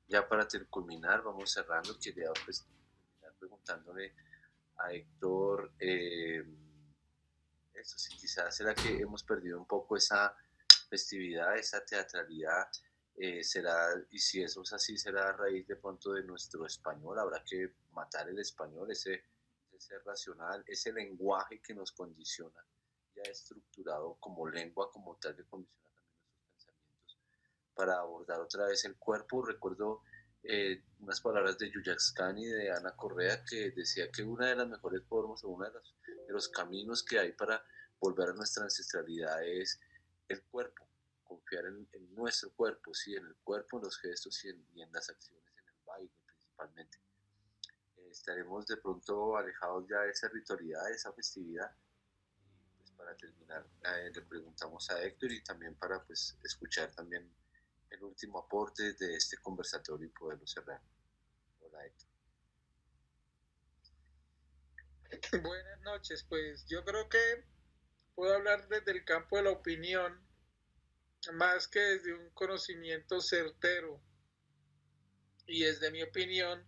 ya para culminar, vamos cerrando, quería pues terminar preguntándole a Héctor, eso sí, quizás será que hemos perdido un poco esa festividad, esa teatralidad, será, y si eso es así, será a raíz de pronto de nuestro español, habrá que matar el español, ese racional, ese lenguaje que nos condiciona, ya estructurado como lengua, como tal, que condiciona también nuestros pensamientos, para abordar otra vez el cuerpo. Recuerdo unas palabras de Yuyaxcán y de Ana Correa que decía que una de las mejores formas o uno de los caminos que hay para volver a nuestra ancestralidad es el cuerpo, confiar en nuestro cuerpo, sí, en el cuerpo, en los gestos y en las acciones, en el baile principalmente. Estaremos de pronto alejados ya de esa ritualidad, de esa festividad. Y pues para terminar, le preguntamos a Héctor y también para pues escuchar también el último aporte de este conversatorio y poderlo cerrar. Hola Héctor. Buenas noches, pues yo creo que puedo hablar desde el campo de la opinión más que desde un conocimiento certero. Y desde mi opinión,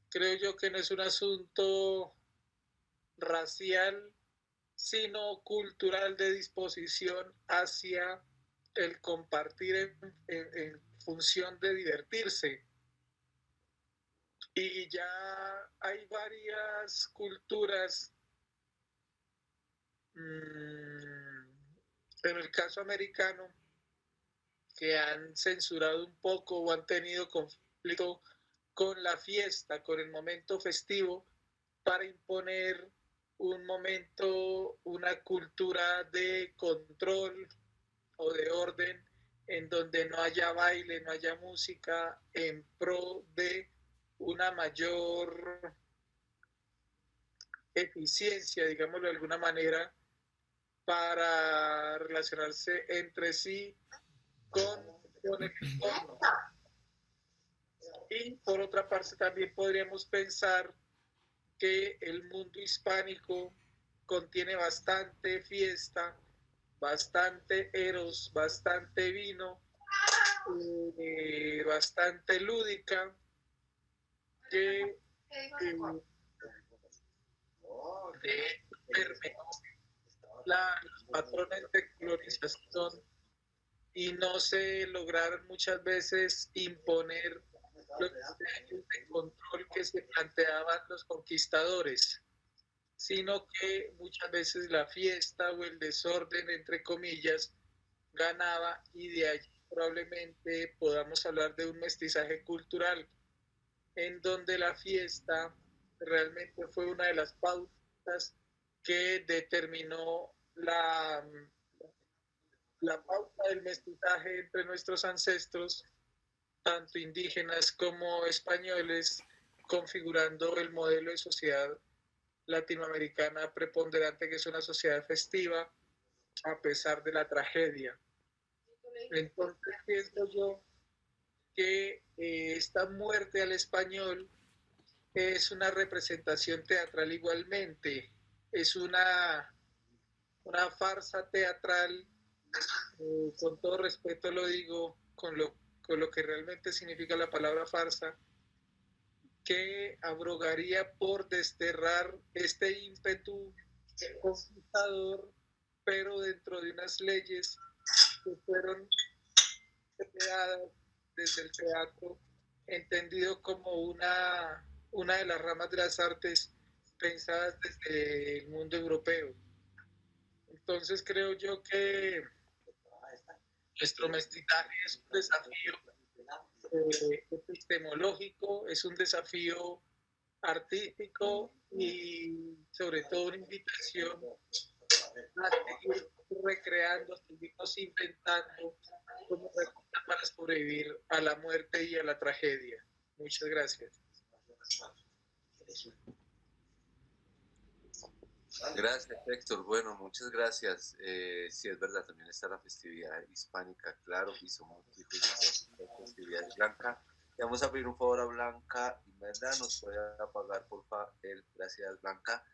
creo yo que no es un asunto racial, sino cultural de disposición hacia el compartir en función de divertirse. Y ya hay varias culturas, en el caso americano, que han censurado un poco o han tenido conflicto con la fiesta, con el momento festivo, para imponer un momento, una cultura de control o de orden en donde no haya baile, no haya música, en pro de una mayor eficiencia, digámoslo de alguna manera, para relacionarse entre sí con el entorno. Y por otra parte también podríamos pensar que el mundo hispánico contiene bastante fiesta, bastante eros, bastante vino, bastante lúdica, que permeó los patrones de colonización y no se lograron muchas veces imponer los criterios de control que se planteaban los conquistadores, sino que muchas veces la fiesta o el desorden, entre comillas, ganaba, y de allí probablemente podamos hablar de un mestizaje cultural, en donde la fiesta realmente fue una de las pautas que determinó la pauta del mestizaje entre nuestros ancestros, tanto indígenas como españoles, configurando el modelo de sociedad latinoamericana preponderante, que es una sociedad festiva a pesar de la tragedia. Entonces pienso yo que esta muerte al español es una representación teatral igualmente, es una farsa teatral, con todo respeto lo digo, con lo que realmente significa la palabra farsa, que abrogaría por desterrar este ímpetu conquistador, pero dentro de unas leyes que fueron creadas desde el teatro, entendido como una una de las ramas de las artes pensadas desde el mundo europeo. Entonces creo yo que nuestro mestizaje es un desafío epistemológico, es un desafío artístico y sobre todo una invitación a seguir recreando, seguirnos inventando como recursos para sobrevivir a la muerte y a la tragedia. Muchas gracias. Gracias, Héctor. Bueno, muchas gracias. Sí, es verdad, también está la festividad hispánica, claro, y somos hijos de la festividad blanca. Le vamos a pedir un favor a Blanca y Merda, nos puede apagar, por favor. Gracias, Blanca.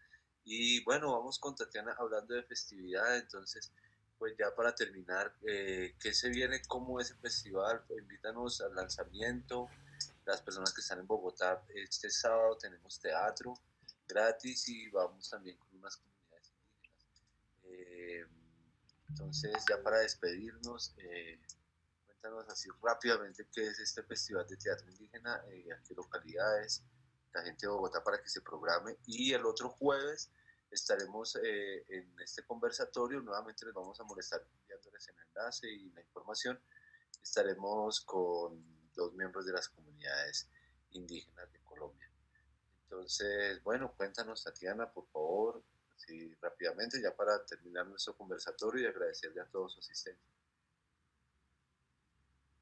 Y bueno, vamos con Tatiana hablando de festividad, entonces, pues ya para terminar, ¿qué se viene? ¿Cómo es el festival? Pues invítanos al lanzamiento. Las personas que están en Bogotá, este sábado tenemos teatro gratis y vamos también con unas comunidades indígenas. Entonces, ya para despedirnos, cuéntanos así rápidamente qué es este Festival de Teatro Indígena, a qué localidades, la gente de Bogotá para que se programe. Y el otro jueves estaremos en este conversatorio, nuevamente les vamos a molestar enviándoles el enlace y la información. Estaremos con 2 miembros de las comunidades indígenas de Colombia. Entonces, bueno, cuéntanos, Tatiana, por favor, así rápidamente, ya para terminar nuestro conversatorio y agradecerle a todos su asistencia.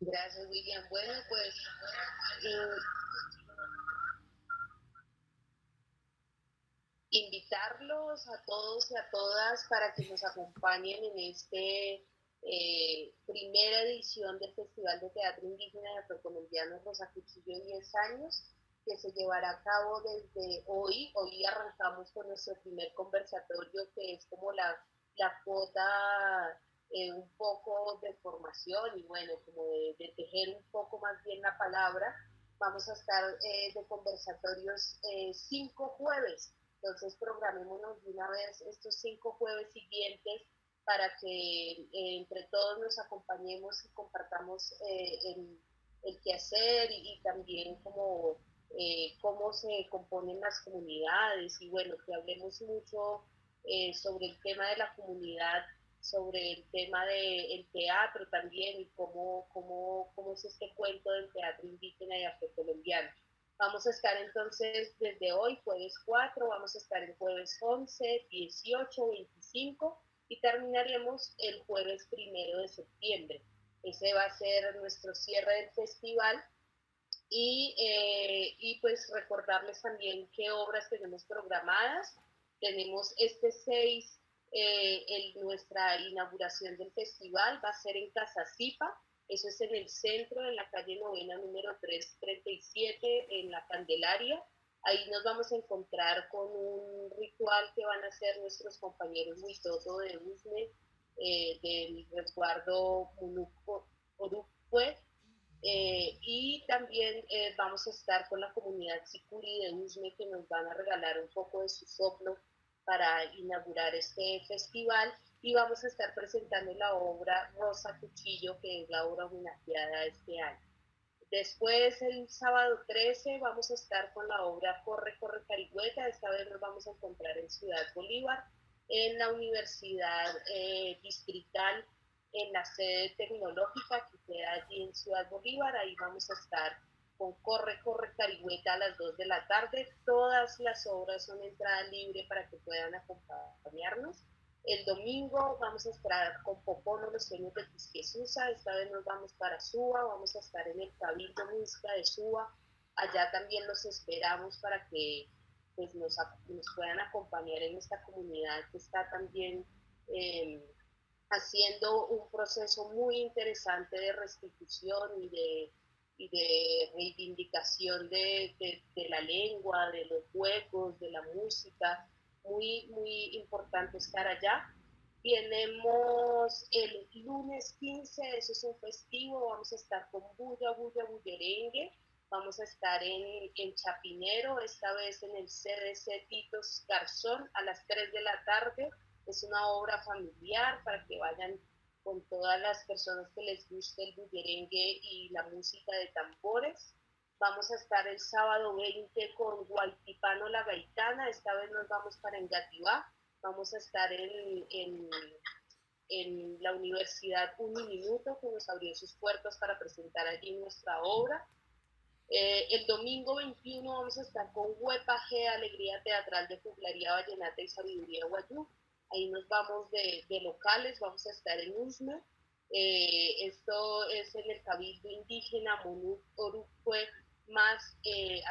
Gracias, William. Bueno, pues invitarlos a todos y a todas para que nos acompañen en este primera edición del Festival de Teatro Indígena y Afrocolombiano Rosa Cuchillo 10 años, que se llevará a cabo desde hoy. Hoy arrancamos con nuestro primer conversatorio, que es como la cuota un poco de formación y bueno, como de tejer un poco más bien la palabra. Vamos a estar de conversatorios 5 jueves. Entonces programémonos de una vez estos 5 jueves siguientes para que entre todos nos acompañemos y compartamos el quehacer y también como cómo se componen las comunidades y bueno, que hablemos mucho sobre el tema de la comunidad, sobre el tema del teatro también y cómo es este cuento del teatro indígena y afrocolombiano. Vamos a estar entonces desde hoy, jueves 4, vamos a estar el jueves 11, 18, 25 y terminaremos el jueves 1 de septiembre. Ese va a ser nuestro cierre del festival y pues recordarles también qué obras tenemos programadas. Tenemos este 6, nuestra inauguración del festival va a ser en Casa Zipa. Eso es en el centro, en la calle Novena número 337, en la Candelaria. Ahí nos vamos a encontrar con un ritual que van a hacer nuestros compañeros Huitoto de Usme, del resguardo Munuco Orucue. Y también vamos a estar con la comunidad Sicuri de Usme, que nos van a regalar un poco de su soplo para inaugurar este festival, y vamos a estar presentando la obra Rosa Cuchillo, que es la obra homenajeada este año. Después, el sábado 13, vamos a estar con la obra Corre, Corre Carigüeta. Esta vez nos vamos a encontrar en Ciudad Bolívar, en la Universidad Distrital, en la sede tecnológica que queda allí en Ciudad Bolívar. Ahí vamos a estar con Corre, Corre Carigüeta a las 2 de la tarde. Todas las obras son entrada libre para que puedan acompañarnos. El domingo vamos a estar con Popono, los sueños de Quisquesusa. Esta vez nos vamos para Suba, vamos a estar en el Cabildo Música de Suba. Allá también los esperamos para que pues, nos puedan acompañar en esta comunidad que está también haciendo un proceso muy interesante de restitución y de reivindicación de la lengua, de los juegos, de la música. Muy, muy importante estar allá. Tenemos el lunes 15, eso es un festivo, vamos a estar con Bulla, Bulla, Bullerengue. Vamos a estar en Chapinero, esta vez en el CDC Titos Garzón a las 3 de la tarde. Es una obra familiar para que vayan con todas las personas que les guste el bullerengue y la música de tambores. Vamos a estar el sábado 20 con Guaytipano La Gaitana, esta vez nos vamos para Engativá. Vamos a estar en la Universidad Uniminuto, que nos abrió sus puertas para presentar allí nuestra obra. El domingo 21 vamos a estar con Huepa G, Alegría Teatral de Juglaría Vallenata y Sabiduría Guayú. Ahí nos vamos de locales, vamos a estar en Usme. Esto es en el Cabildo Indígena Monú Orucue, más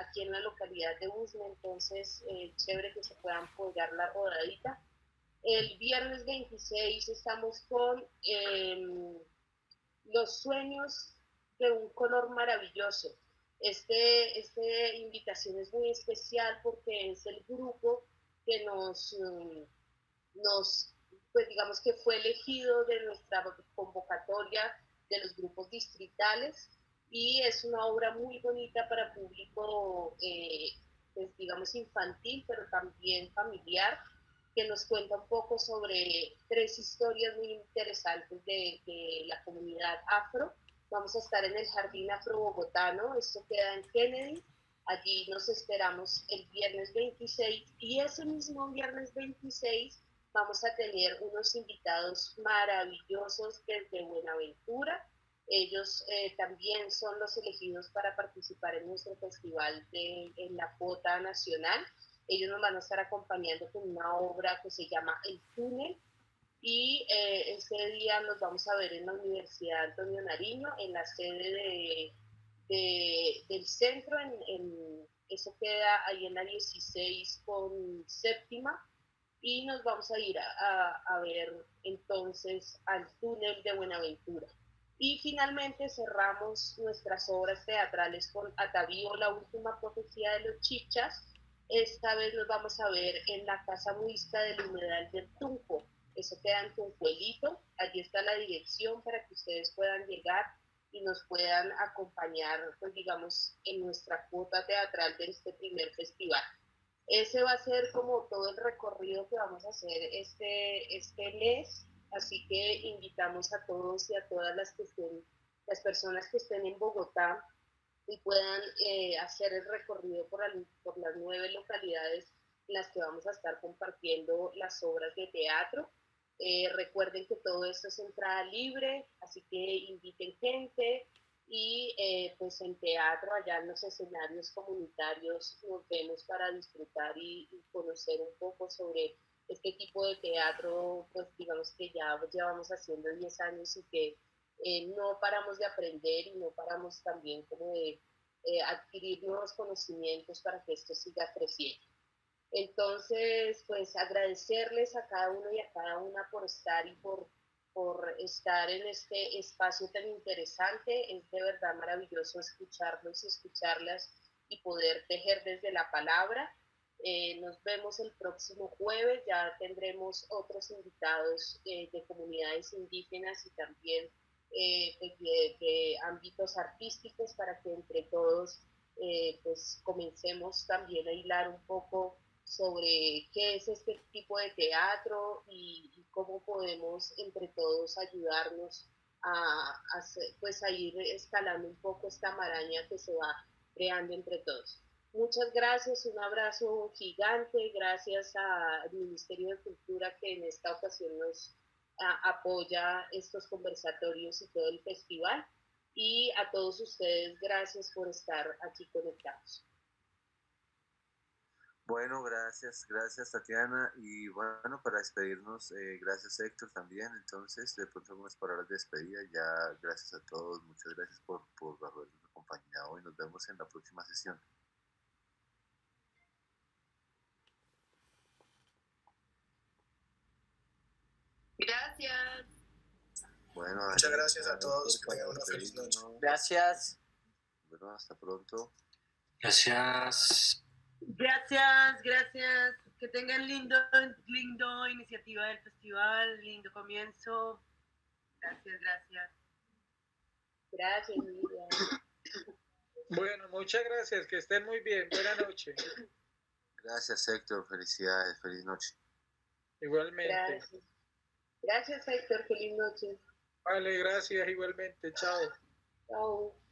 aquí en la localidad de Usme, entonces chévere que se puedan apoyar la rodadita. El viernes 26 estamos con Los Sueños de un Color Maravilloso. Esta invitación es muy especial porque es el grupo que pues digamos que fue elegido de nuestra convocatoria de los grupos distritales, y es una obra muy bonita para público, pues digamos infantil, pero también familiar, que nos cuenta un poco sobre 3 historias muy interesantes de la comunidad afro. Vamos a estar en el Jardín Afro Bogotano, esto queda en Kennedy. Allí nos esperamos el viernes 26, y ese mismo viernes 26 vamos a tener unos invitados maravillosos desde Buenaventura. Ellos también son los elegidos para participar en nuestro festival en la cuota nacional. Ellos nos van a estar acompañando con una obra que se llama El Túnel, y ese día nos vamos a ver en la Universidad Antonio Nariño, en la sede del centro, eso queda ahí en la 16 con séptima, y nos vamos a ir a ver entonces al Túnel de Buenaventura. Y finalmente cerramos nuestras obras teatrales con Atavío, la última profecía de los Chichas. Esta vez nos vamos a ver en la Casa Muisca del Humedal del Tunco. Eso queda en Tunjuelito. Allí está la dirección para que ustedes puedan llegar y nos puedan acompañar, pues digamos, en nuestra cuota teatral de este primer festival. Ese va a ser como todo el recorrido que vamos a hacer este mes, así que invitamos a todos y a todas las personas que estén en Bogotá y puedan hacer el recorrido por las 9 localidades en las que vamos a estar compartiendo las obras de teatro. Recuerden que todo esto es entrada libre, así que inviten gente, y pues en teatro, allá en los escenarios comunitarios, nos vemos para disfrutar y conocer un poco sobre este tipo de teatro, pues digamos que ya llevamos haciendo 10 años y que no paramos de aprender y no paramos también como de adquirir nuevos conocimientos para que esto siga creciendo. Entonces, pues agradecerles a cada uno y a cada una por estar y por estar en este espacio tan interesante. Es de verdad maravilloso escucharlos y escucharlas y poder tejer desde la palabra. Nos vemos el próximo jueves, ya tendremos otros invitados de comunidades indígenas y también de ámbitos artísticos, para que entre todos pues comencemos también a hilar un poco sobre qué es este tipo de teatro y cómo podemos entre todos ayudarnos pues a ir escalando un poco esta maraña que se va creando entre todos. Muchas gracias, un abrazo gigante, gracias al Ministerio de Cultura que en esta ocasión nos apoya estos conversatorios y todo el festival, y a todos ustedes gracias por estar aquí conectados. Bueno, gracias Tatiana, y bueno, para despedirnos, gracias Héctor también. Entonces, de pronto algunas palabras de despedida. Ya gracias a todos, muchas gracias por habernos acompañado, y nos vemos en la próxima sesión. Gracias. Bueno, muchas gracias a todos, que tengan una feliz noche. Gracias. Bueno, hasta pronto. Gracias. Gracias. Que tengan lindo iniciativa del festival, lindo comienzo. Gracias. Gracias, Miriam. Bueno, muchas gracias, que estén muy bien. Buenas noches. Gracias Héctor, felicidades, feliz noche. Igualmente. Gracias Héctor, feliz noche. Vale, gracias igualmente. Chao. Chao.